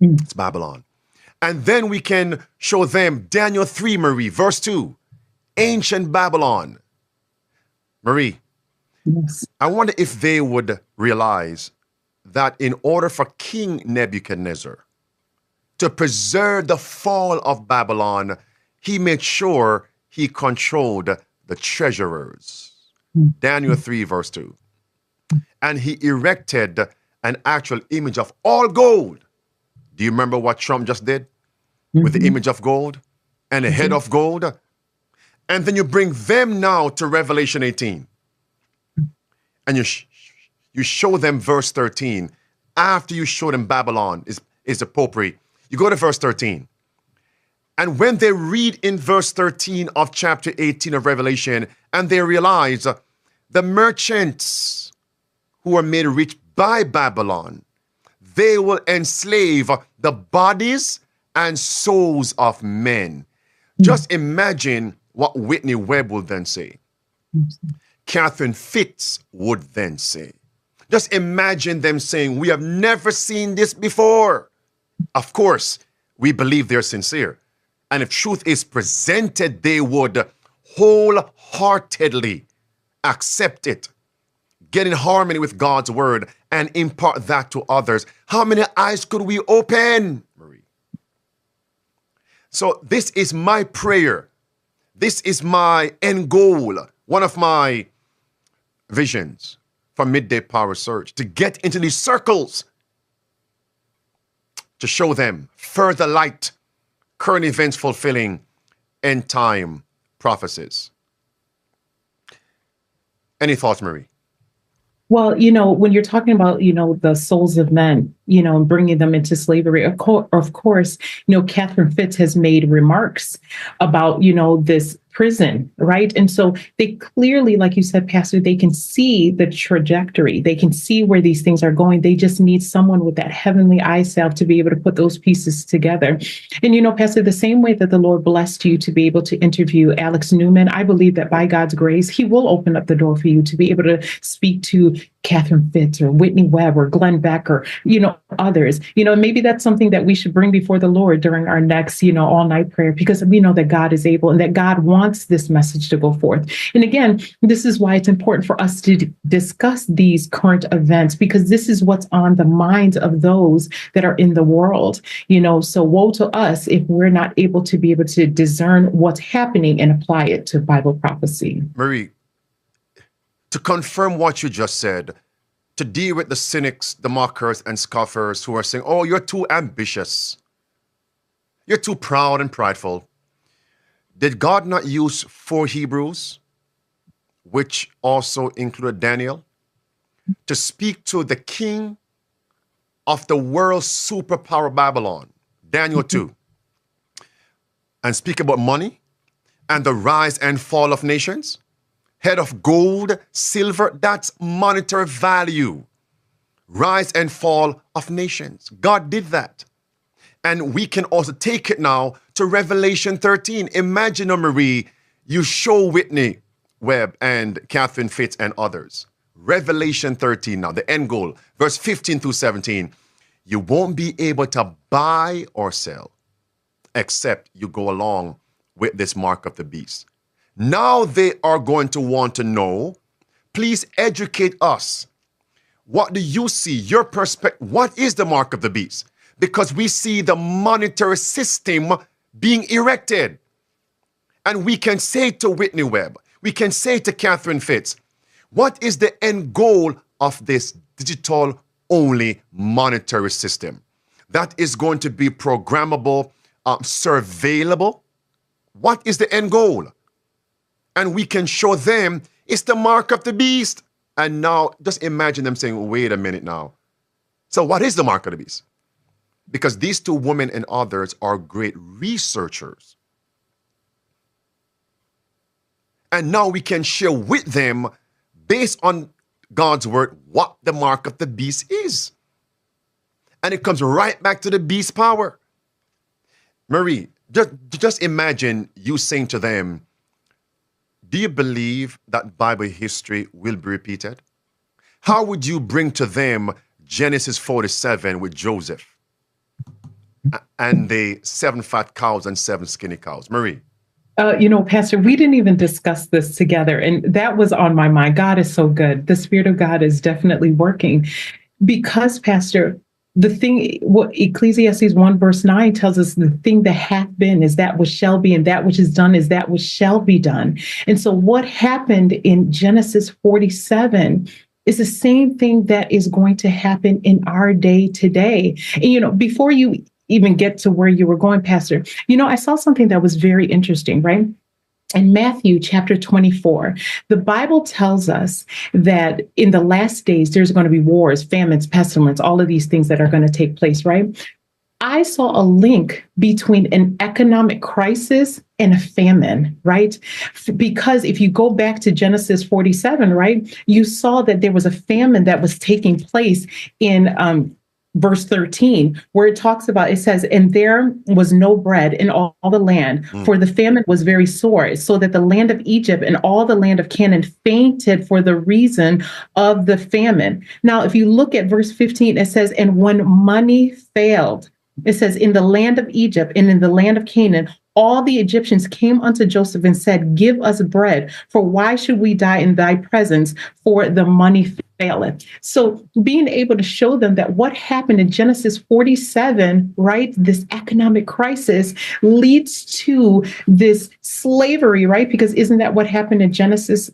It's Babylon. And then we can show them Daniel 3, Marie, verse 2, ancient Babylon. Marie, yes. I wonder if they would realize that in order for King Nebuchadnezzar to preserve the fall of Babylon, he made sure he controlled the treasurers. Daniel 3, verse 2. And he erected an actual image of all gold. Do you remember what Trump just did with the image of gold and a head of gold? And then you bring them now to Revelation 18. And you show them verse 13. After you show them Babylon is appropriate, you go to verse 13. And when they read in verse 13 of chapter 18 of Revelation, and they realize the merchants who are made rich by Babylon, they will enslave the bodies and souls of men. Just imagine what Whitney Webb will then say. Catherine Fitz would then say. Just imagine them saying, we have never seen this before. Of course, we believe they're sincere. And if truth is presented, they would wholeheartedly accept it, get in harmony with God's word, and impart that to others. How many eyes could we open, Marie? So this is my prayer. This is my end goal. One of my visions for Midday Power Surge, to get into these circles, to show them further light, current events fulfilling end time prophecies. Any thoughts, Marie? Well, when you're talking about, the souls of men, and bringing them into slavery, of course, Catherine Fitz has made remarks about, this prison, right? And so they clearly, like you said, Pastor, they can see the trajectory. They can see where these things are going. They just need someone with that heavenly eye salve to be able to put those pieces together. And, Pastor, the same way that the Lord blessed you to be able to interview Alex Newman, I believe that by God's grace, he will open up the door for you to be able to speak to Catherine Fitz or Whitney Webb or Glenn Beck or, others. Maybe that's something that we should bring before the Lord during our next, all-night prayer, because we know that God is able and that God wants this message to go forth. And again, this is why it's important for us to discuss these current events, because this is what's on the minds of those that are in the world. So woe to us if we're not able to discern what's happening and apply it to Bible prophecy. Marie, to confirm what you just said, to deal with the cynics, the mockers, and scoffers who are saying, oh, you're too ambitious. You're too proud and prideful. Did God not use 4 Hebrews, which also included Daniel, to speak to the king of the world's superpower Babylon, Daniel 2, and speak about money and the rise and fall of nations? Head of gold, silver, that's monetary value. Rise and fall of nations. God did that. And we can also take it now to Revelation 13. Imagine, Marie, you show Whitney Webb and Catherine Fitz and others. Revelation 13 now, the end goal, verse 15 through 17. You won't be able to buy or sell except you go along with this mark of the beast. Now they are going to want to know, please educate us. What do you see? Your perspective, what is the mark of the beast? Because we see the monetary system being erected. And we can say to Whitney Webb, we can say to Catherine Fitz, what is the end goal of this digital-only monetary system? That is going to be programmable, surveillable. What is the end goal? And we can show them it's the mark of the beast. And now just imagine them saying, wait a minute now. So what is the mark of the beast? because these two women and others are great researchers. And now we can share with them, based on God's word, what the mark of the beast is. And it comes right back to the beast power. Marie, just imagine you saying to them, do you believe that Bible history will be repeated? How would you bring to them Genesis 47 with Joseph and the 7 fat cows and 7 skinny cows? Marie. Pastor, we didn't even discuss this together, and that was on my mind. God is so good. The Spirit of God is definitely working because, Pastor, the thing, what Ecclesiastes 1 verse 9 tells us, the thing that hath been is that which shall be, and that which is done is that which shall be done. And so what happened in Genesis 47 is the same thing that is going to happen in our day today. And, before you even get to where you were going, Pastor, I saw something that was very interesting, right? In Matthew chapter 24, the Bible tells us that in the last days, there's going to be wars, famines, pestilence, all of these things that are going to take place, right? I saw a link between an economic crisis and a famine, right? Because if you go back to Genesis 47, right, you saw that there was a famine that was taking place in verse 13, where it talks about, it says, and there was no bread in all the land, for the famine was very sore, so that the land of Egypt and all the land of Canaan fainted for the reason of the famine. Now, if you look at verse 15, it says, and when money failed, it says, in the land of Egypt and in the land of Canaan, all the Egyptians came unto Joseph and said, give us bread, for why should we die in thy presence, for the money faileth. So being able to show them that what happened in Genesis 47, right, this economic crisis leads to this slavery, right? Because isn't that what happened in Genesis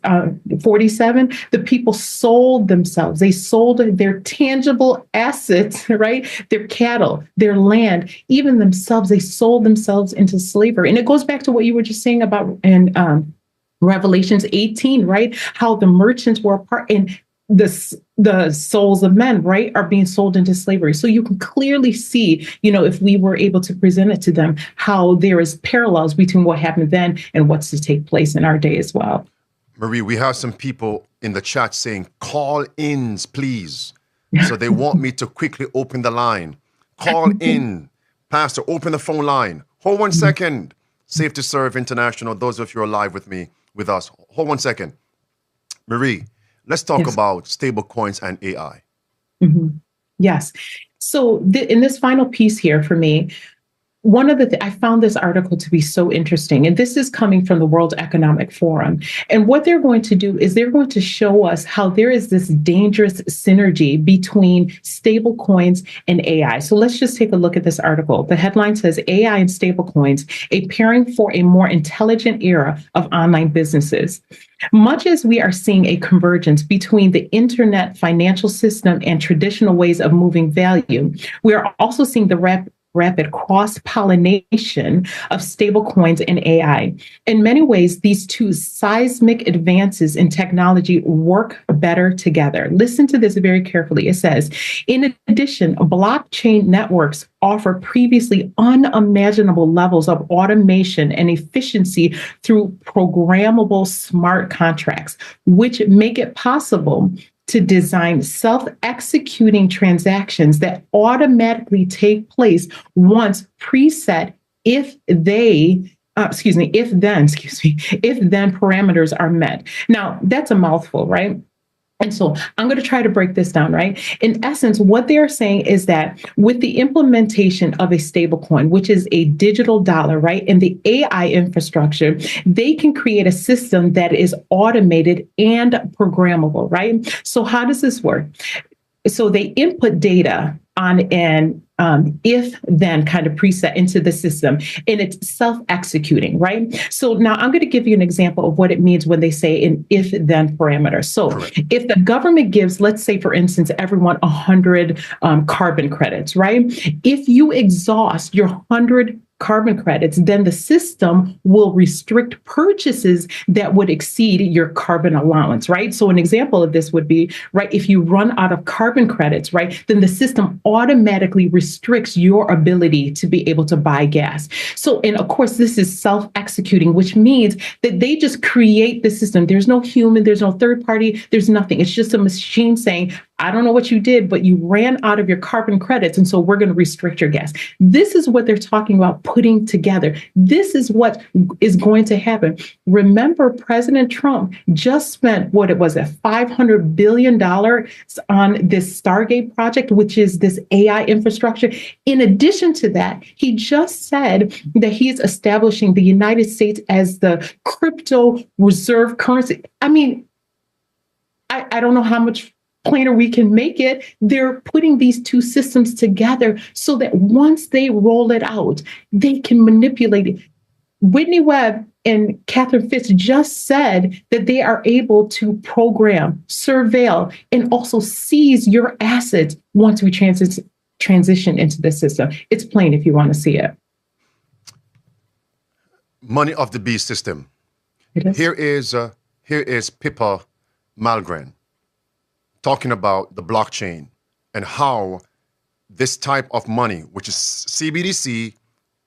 47? The people sold themselves. They sold their tangible assets, right? Their cattle, their land, even themselves. They sold themselves into slavery. And it goes back to what you were just saying about in Revelations 18, right? How the merchants were a part, and the souls of men, right, are being sold into slavery. So you can clearly see, if we were able to present it to them, how there is parallels between what happened then and what's to take place in our day as well. Marie, we have some people in the chat saying, call-ins, please. So they want me to quickly open the line. Call in. Pastor, open the phone line. Hold 1 second. Safe to Serve International, those of you who are live with us. Hold 1 second. Marie, let's talk about stable coins and AI. Yes. So in this final piece here for me, one of I found this article to be so interesting, and this is coming from the World Economic Forum. And what they're going to do is they're going to show us how there is this dangerous synergy between stable coins and AI. So let's just take a look at this article. The headline says, AI and stable coins, a pairing for a more intelligent era of online businesses. Much as we are seeing a convergence between the internet financial system and traditional ways of moving value, we are also seeing the rapid cross-pollination of stablecoins and AI. In many ways, these two seismic advances in technology work better together. Listen to this very carefully. It says, in addition, blockchain networks offer previously unimaginable levels of automation and efficiency through programmable smart contracts, which make it possible to design self-executing transactions that automatically take place once preset if then parameters are met. Now, that's a mouthful, right? And so I'm going to try to break this down, right? In essence, what they are saying is that with the implementation of a stablecoin, which is a digital dollar, right, and the AI infrastructure, they can create a system that is automated and programmable, right? So how does this work? So they input data on an if-then kind of preset into the system, and it's self-executing, right? So now I'm going to give you an example of what it means when they say an if-then parameter. So if the government gives, let's say, for instance, everyone 100 carbon credits, right? If you exhaust your 100 carbon credits, then the system will restrict purchases that would exceed your carbon allowance, right? So an example of this would be, right, if you run out of carbon credits, right, then the system automatically restricts your ability to be able to buy gas. So, and of course, this is self-executing, which means that they just create the system. There's no human, there's no third party, there's nothing. It's just a machine saying, I don't know what you did, but you ran out of your carbon credits, and so we're going to restrict your gas. This is what they're talking about putting together. This is what is going to happen. Remember, President Trump just spent, what it was, $500 billion on this Stargate project, which is this AI infrastructure. In addition to that, he just said that he is establishing the United States as the crypto reserve currency. I mean, I don't know how much plainer we can make it. They're putting these two systems together so that once they roll it out, they can manipulate it. Whitney Webb and Catherine Fitz just said that they are able to program, surveil, and also seize your assets once we transition into the system. It's plain if you want to see it. Money of the beast system. Here is Pippa Malmgren talking about the blockchain and how this type of money, which is CBDC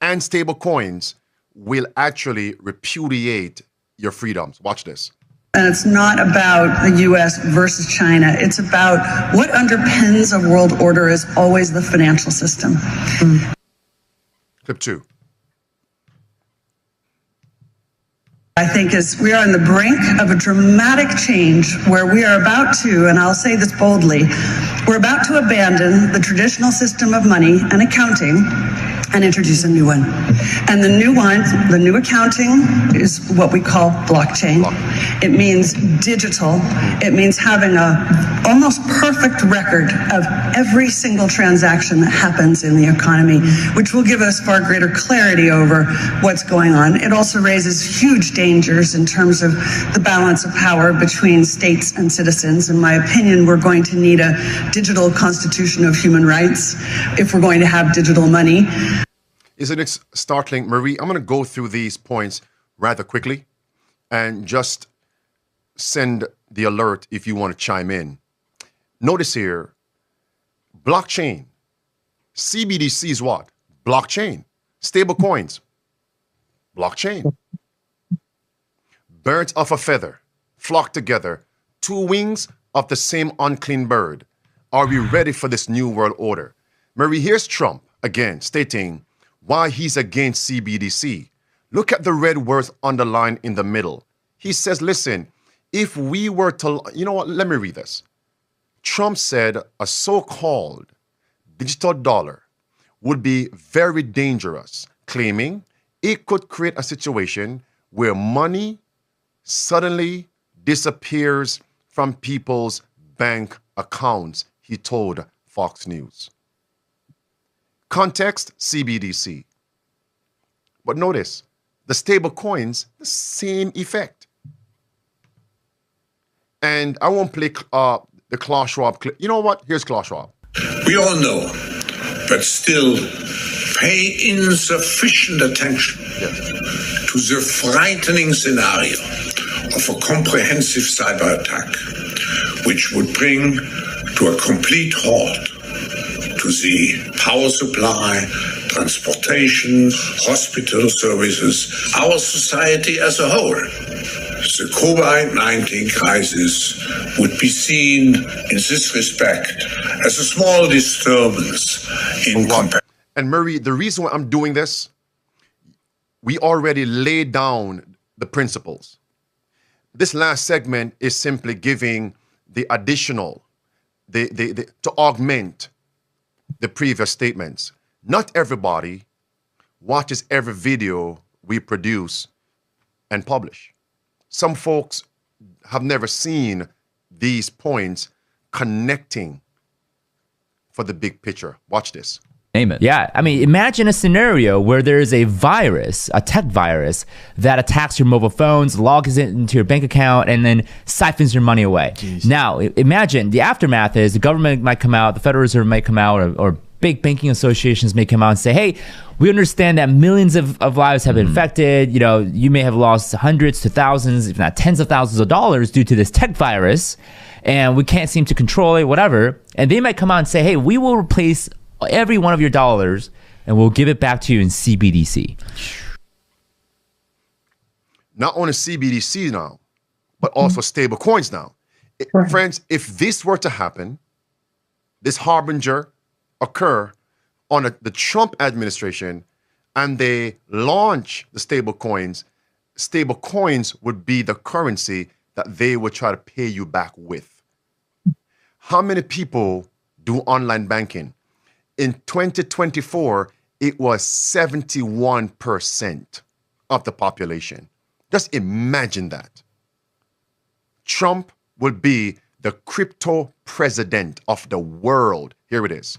and stable coins, will actually repudiate your freedoms. Watch this. And it's not about the U.S. versus China. It's about what underpins a world order is always the financial system. Clip 2. I think is we are on the brink of a dramatic change where we are about to, and I'll say this boldly, we're about to abandon the traditional system of money and accounting and introduce a new one. And the new one, the new accounting, is what we call blockchain. It means digital. It means having a almost perfect record of every single transaction that happens in the economy, which will give us far greater clarity over what's going on. It also raises huge dangers in terms of the balance of power between states and citizens. In my opinion, we're going to need a digital constitution of human rights if we're going to have digital money. Isn't it startling? Marie, I'm going to go through these points rather quickly and just send the alert if you want to chime in. Notice here, blockchain. CBDC is what? Blockchain. Stable coins. Blockchain. Birds of a feather flock together, two wings of the same unclean bird. Are we ready for this new world order? Marie, here's Trump again stating why he's against CBDC. Look at the red words underlined in the middle. He says, listen, if we were to, you know what, let me read this. Trump said a so-called digital dollar would be very dangerous, claiming it could create a situation where money suddenly disappears from people's bank accounts, he told Fox News. Context, CBDC. But notice, the stable coins, the same effect. And I won't play the Klaus Schwab clip. You know what? Here's Klaus Schwab. We all know, but still pay insufficient attention to the frightening scenario of a comprehensive cyber attack, which would bring to a complete halt to the power supply, transportation, hospital services, our society as a whole. The COVID-19 crisis would be seen in this respect as a small disturbance in comparison. And Murray, the reason why I'm doing this, we already laid down the principles. This last segment is simply giving the additional, to augment the previous statements. Not everybody watches every video we produce and publish. Some folks have never seen these points connecting for the big picture. Watch this. Name it. Yeah, I mean, imagine a scenario where there's a virus, a tech virus, that attacks your mobile phones, logs it into your bank account, and then siphons your money away. Jeez. Now, imagine the aftermath is the government might come out, the Federal Reserve might come out, or big banking associations may come out and say, hey, we understand that millions of lives have been affected. You know, you may have lost hundreds to thousands, if not tens of thousands of dollars due to this tech virus, and we can't seem to control it, whatever. And they might come out and say, hey, we will replace every one of your dollars and we'll give it back to you in CBDC. Not only CBDC now, but also stable coins now. Friends, if this were to happen, this harbinger occur on the Trump administration and they launch the stable coins would be the currency that they would try to pay you back with. How many people do online banking? In 2024, it was 71% of the population. Just imagine that. Trump will be the crypto president of the world. Here it is.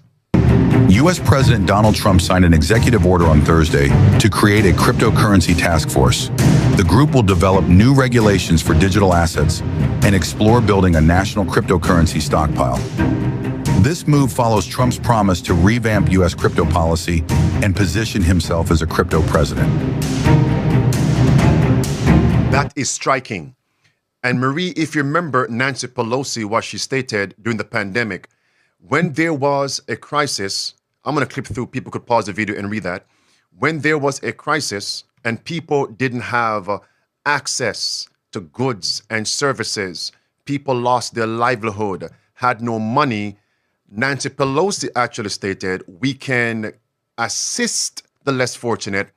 U.S. President Donald Trump signed an executive order on Thursday to create a cryptocurrency task force. The group will develop new regulations for digital assets and explore building a national cryptocurrency stockpile. This move follows Trump's promise to revamp U.S. crypto policy and position himself as a crypto president. That is striking. And Marie, if you remember Nancy Pelosi, what she stated during the pandemic, when there was a crisis, I'm going to clip through, people could pause the video and read that. When there was a crisis and people didn't have access to goods and services, people lost their livelihood, had no money, Nancy Pelosi actually stated, we can assist the less fortunate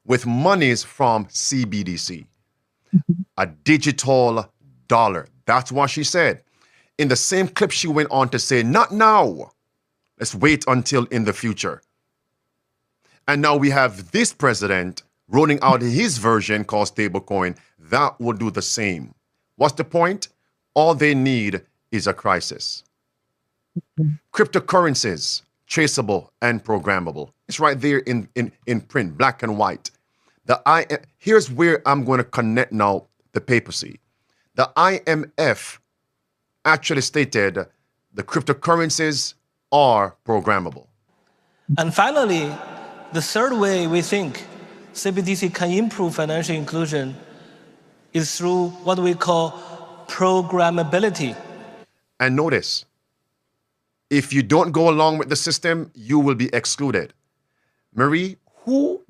with monies from CBDC, a digital dollar. That's what she said. In the same clip, she went on to say, not now. Let's wait until in the future. And now we have this president rolling out his version called stablecoin that will do the same. What's the point? All they need is a crisis. Cryptocurrencies, traceable and programmable. It's right there in print, black and white. Here's where I'm going to connect now the papacy. The IMF actually stated the cryptocurrencies are programmable. And finally, the third way we think CBDC can improve financial inclusion is through what we call programmability. And notice, if you don't go along with the system, you will be excluded. Marie, who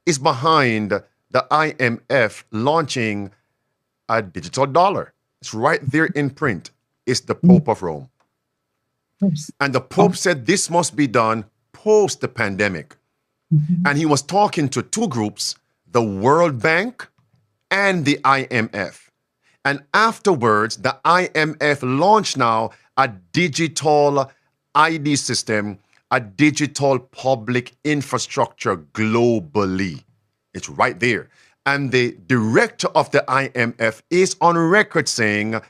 is behind the IMF launching a digital dollar? It's right there in print. It's the Pope of Rome. And the Pope said this must be done post the pandemic. And he was talking to two groups, the World Bank and the IMF. And afterwards, the IMF launched now a digital ID system, a digital public infrastructure globally. It's right there. And the director of the IMF is on record saying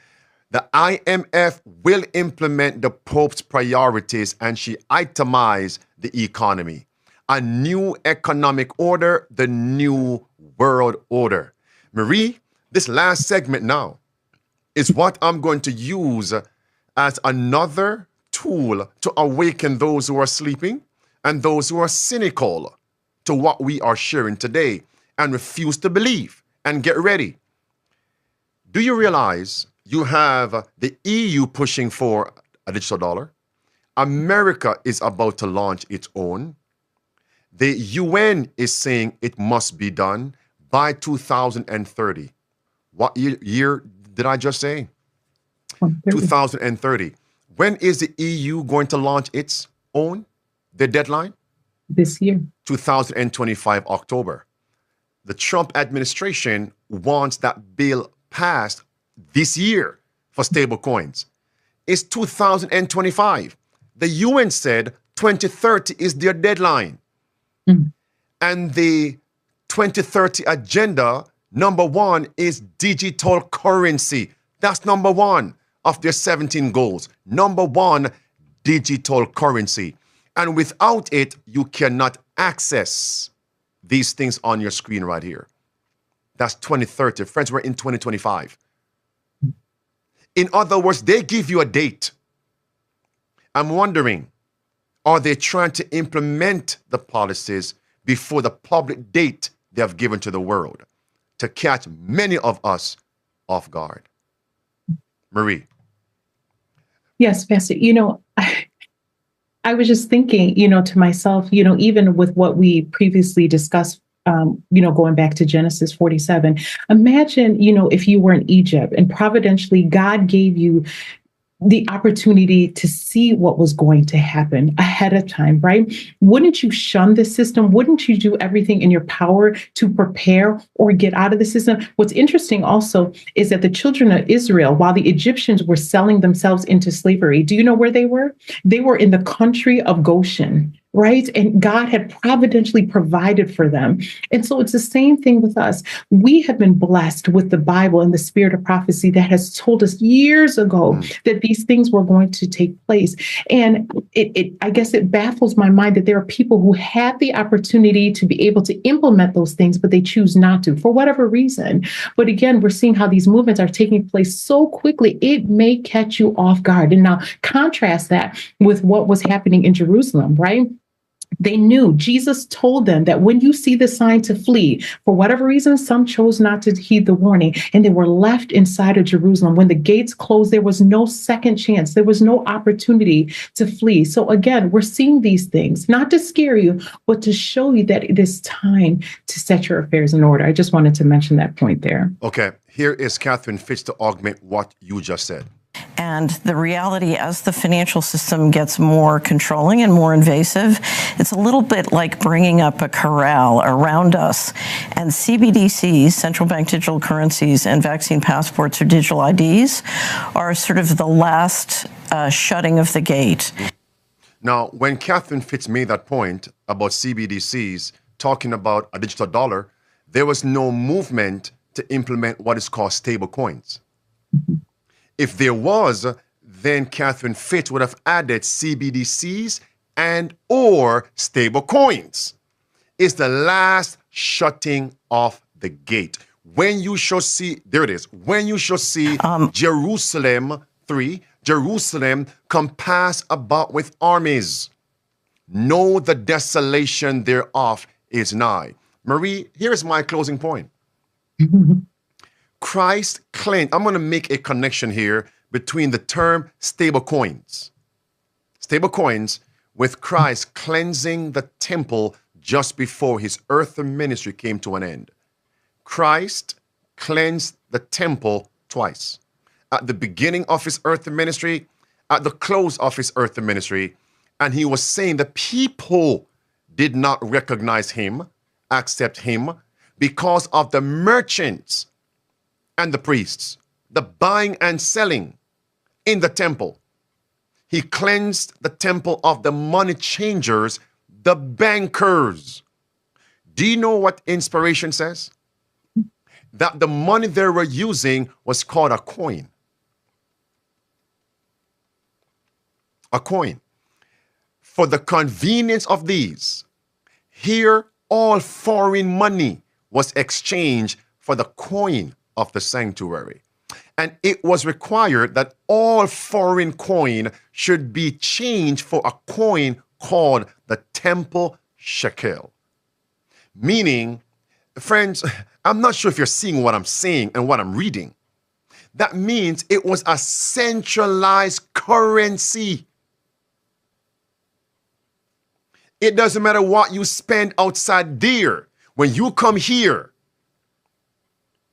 the IMF will implement the Pope's priorities, and she itemized the economy. A new economic order, the new world order. Marie, this last segment now is what I'm going to use as another tool to awaken those who are sleeping and those who are cynical to what we are sharing today and refuse to believe. And get ready. Do you realize you have the EU pushing for a digital dollar? America is about to launch its own. The UN is saying it must be done by 2030. What year did I just say? 2030. When is the EU going to launch its own? The deadline? This year. 2025, October. The Trump administration wants that bill passed this year for stable coins. It's 2025. The UN said 2030 is their deadline. And the 2030 agenda, number one, is digital currency. That's number one of their 17 goals. Number one, digital currency. And without it, you cannot access these things on your screen right here. That's 2030. Friends, we're in 2025. In other words, they give you a date. I'm wondering, are they trying to implement the policies before the public date they have given to the world to catch many of us off guard? Marie. Yes, Pastor. I was just thinking, to myself, even with what we previously discussed, going back to Genesis 47, imagine, if you were in Egypt and providentially God gave you the opportunity to see what was going to happen ahead of time, right? Wouldn't you shun the system? Wouldn't you do everything in your power to prepare or get out of the system? What's interesting also is that the children of Israel, while the Egyptians were selling themselves into slavery, do you know where they were? They were in the country of Goshen, right? And God had providentially provided for them. And so it's the same thing with us. We have been blessed with the Bible and the spirit of prophecy that has told us years ago that these things were going to take place. And I guess it baffles my mind that there are people who had the opportunity to be able to implement those things, but they choose not to for whatever reason. But again, we're seeing how these movements are taking place so quickly, it may catch you off guard. And now contrast that with what was happening in Jerusalem, right? They knew, Jesus told them that when you see the sign to flee, for whatever reason, some chose not to heed the warning, and they were left inside of Jerusalem. When the gates closed, there was no second chance. There was no opportunity to flee. So again, we're seeing these things, not to scare you, but to show you that it is time to set your affairs in order. I just wanted to mention that point there. Okay, here is Catherine Fitz to augment what you just said. And the reality, as the financial system gets more controlling and more invasive, it's a little bit like bringing up a corral around us. And CBDCs, central bank digital currencies, and vaccine passports or digital IDs are sort of the last shutting of the gate. Now, when Catherine Fitz made that point about CBDCs, talking about a digital dollar, there was no movement to implement what is called stable coins. If there was, then Catherine Fitz would have added CBDCs and or stable coins. It's the last shutting off the gate. When you shall see, there it is, when you shall see Jerusalem, 3, Jerusalem compassed about with armies, know the desolation thereof is nigh. Marie, here's my closing point. Christ cleansed. I'm going to make a connection here between the term stable coins with Christ cleansing the temple just before his earthly ministry came to an end. Christ cleansed the temple twice. At the beginning of his earthly ministry, at the close of his earthly ministry, and he was saying the people did not recognize him, accept him, because of the merchants and the priests, the buying and selling in the temple. He cleansed the temple of the money changers, the bankers. Do you know what inspiration says? That the money they were using was called a coin. A coin. For the convenience of these, here all foreign money was exchanged for the coin of the sanctuary. And it was required that all foreign coin should be changed for a coin called the temple shekel. Meaning, friends, I'm not sure if you're seeing what I'm saying and what I'm reading. That means it was a centralized currency. It doesn't matter what you spend outside there. When you come here,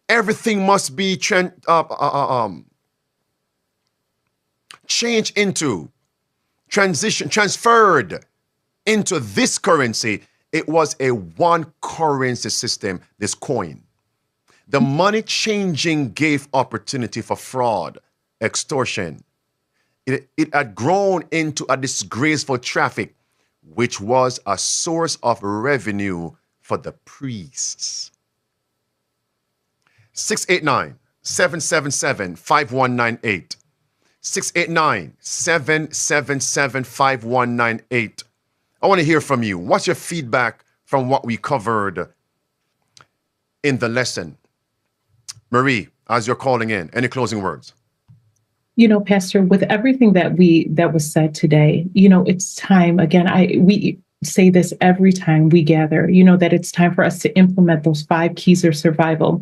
everything must be transferred into this currency. It was a one currency system, this coin. The money changing gave opportunity for fraud, extortion. It had grown into a disgraceful traffic, which was a source of revenue for the priests. 689-777-5198. 689-777-5198. I want to hear from you. What's your feedback from what we covered in the lesson? Marie, as you're calling in, any closing words? Pastor, with everything that was said today, it's time again. We say this every time we gather, that it's time for us to implement those 5 keys of survival.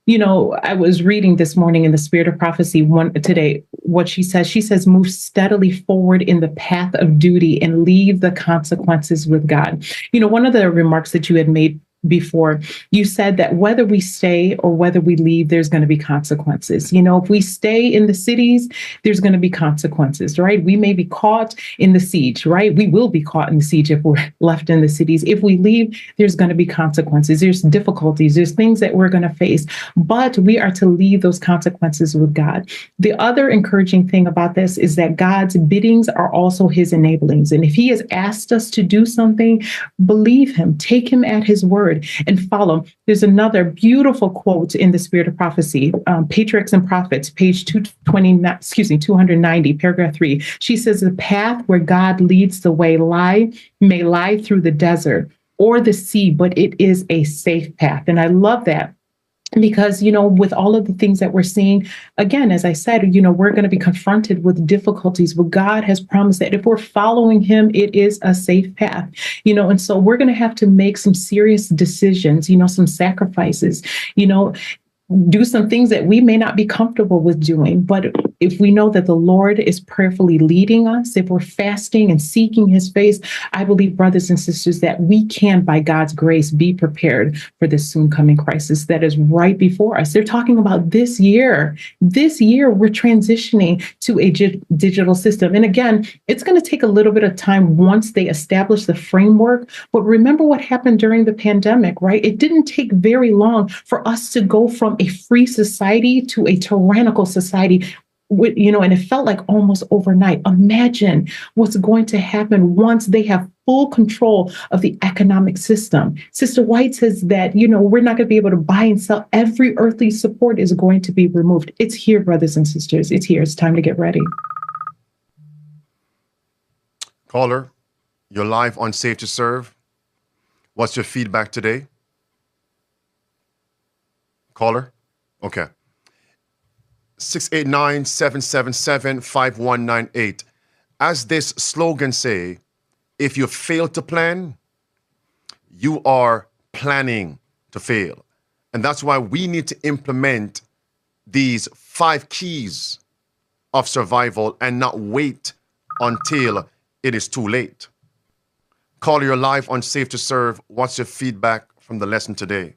I was reading this morning in the Spirit of Prophecy today, what she says, move steadily forward in the path of duty and leave the consequences with God. One of the remarks that you had made before, you said that whether we stay or whether we leave, there's going to be consequences. If we stay in the cities, there's going to be consequences, right? We may be caught in the siege, right? We will be caught in the siege if we're left in the cities. If we leave, there's going to be consequences. There's difficulties. There's things that we're going to face, but we are to leave those consequences with God. The other encouraging thing about this is that God's biddings are also his enablings. And if he has asked us to do something, believe him, take him at his word, and follow. There's another beautiful quote in the Spirit of Prophecy, Patriarchs and Prophets, page 290, paragraph 3. She says, the path where God leads the way may lie through the desert or the sea, but it is a safe path. And I love that. Because, with all of the things that we're seeing, again, as I said, we're going to be confronted with difficulties, but God has promised that if we're following him, it is a safe path, and so we're going to have to make some serious decisions, some sacrifices, do some things that we may not be comfortable with doing. But if we know that the Lord is prayerfully leading us, if we're fasting and seeking his face, I believe, brothers and sisters, that we can, by God's grace, be prepared for this soon coming crisis that is right before us. They're talking about this year. This year, we're transitioning to a digital system. And again, it's going to take a little bit of time once they establish the framework. But remember what happened during the pandemic, right? It didn't take very long for us to go from a free society to a tyrannical society, and it felt like almost overnight. Imagine what's going to happen once they have full control of the economic system. Sister White says that, we're not going to be able to buy and sell. Every earthly support is going to be removed. It's here, brothers and sisters. It's here. It's time to get ready. Caller, you're live on Safe to Serve. What's your feedback today? Caller? Okay. 689-777-5198. As this slogan say, if you fail to plan, you are planning to fail. And that's why we need to implement these 5 keys of survival and not wait until it is too late. Caller, you're live on Safe to Serve. What's your feedback from the lesson today?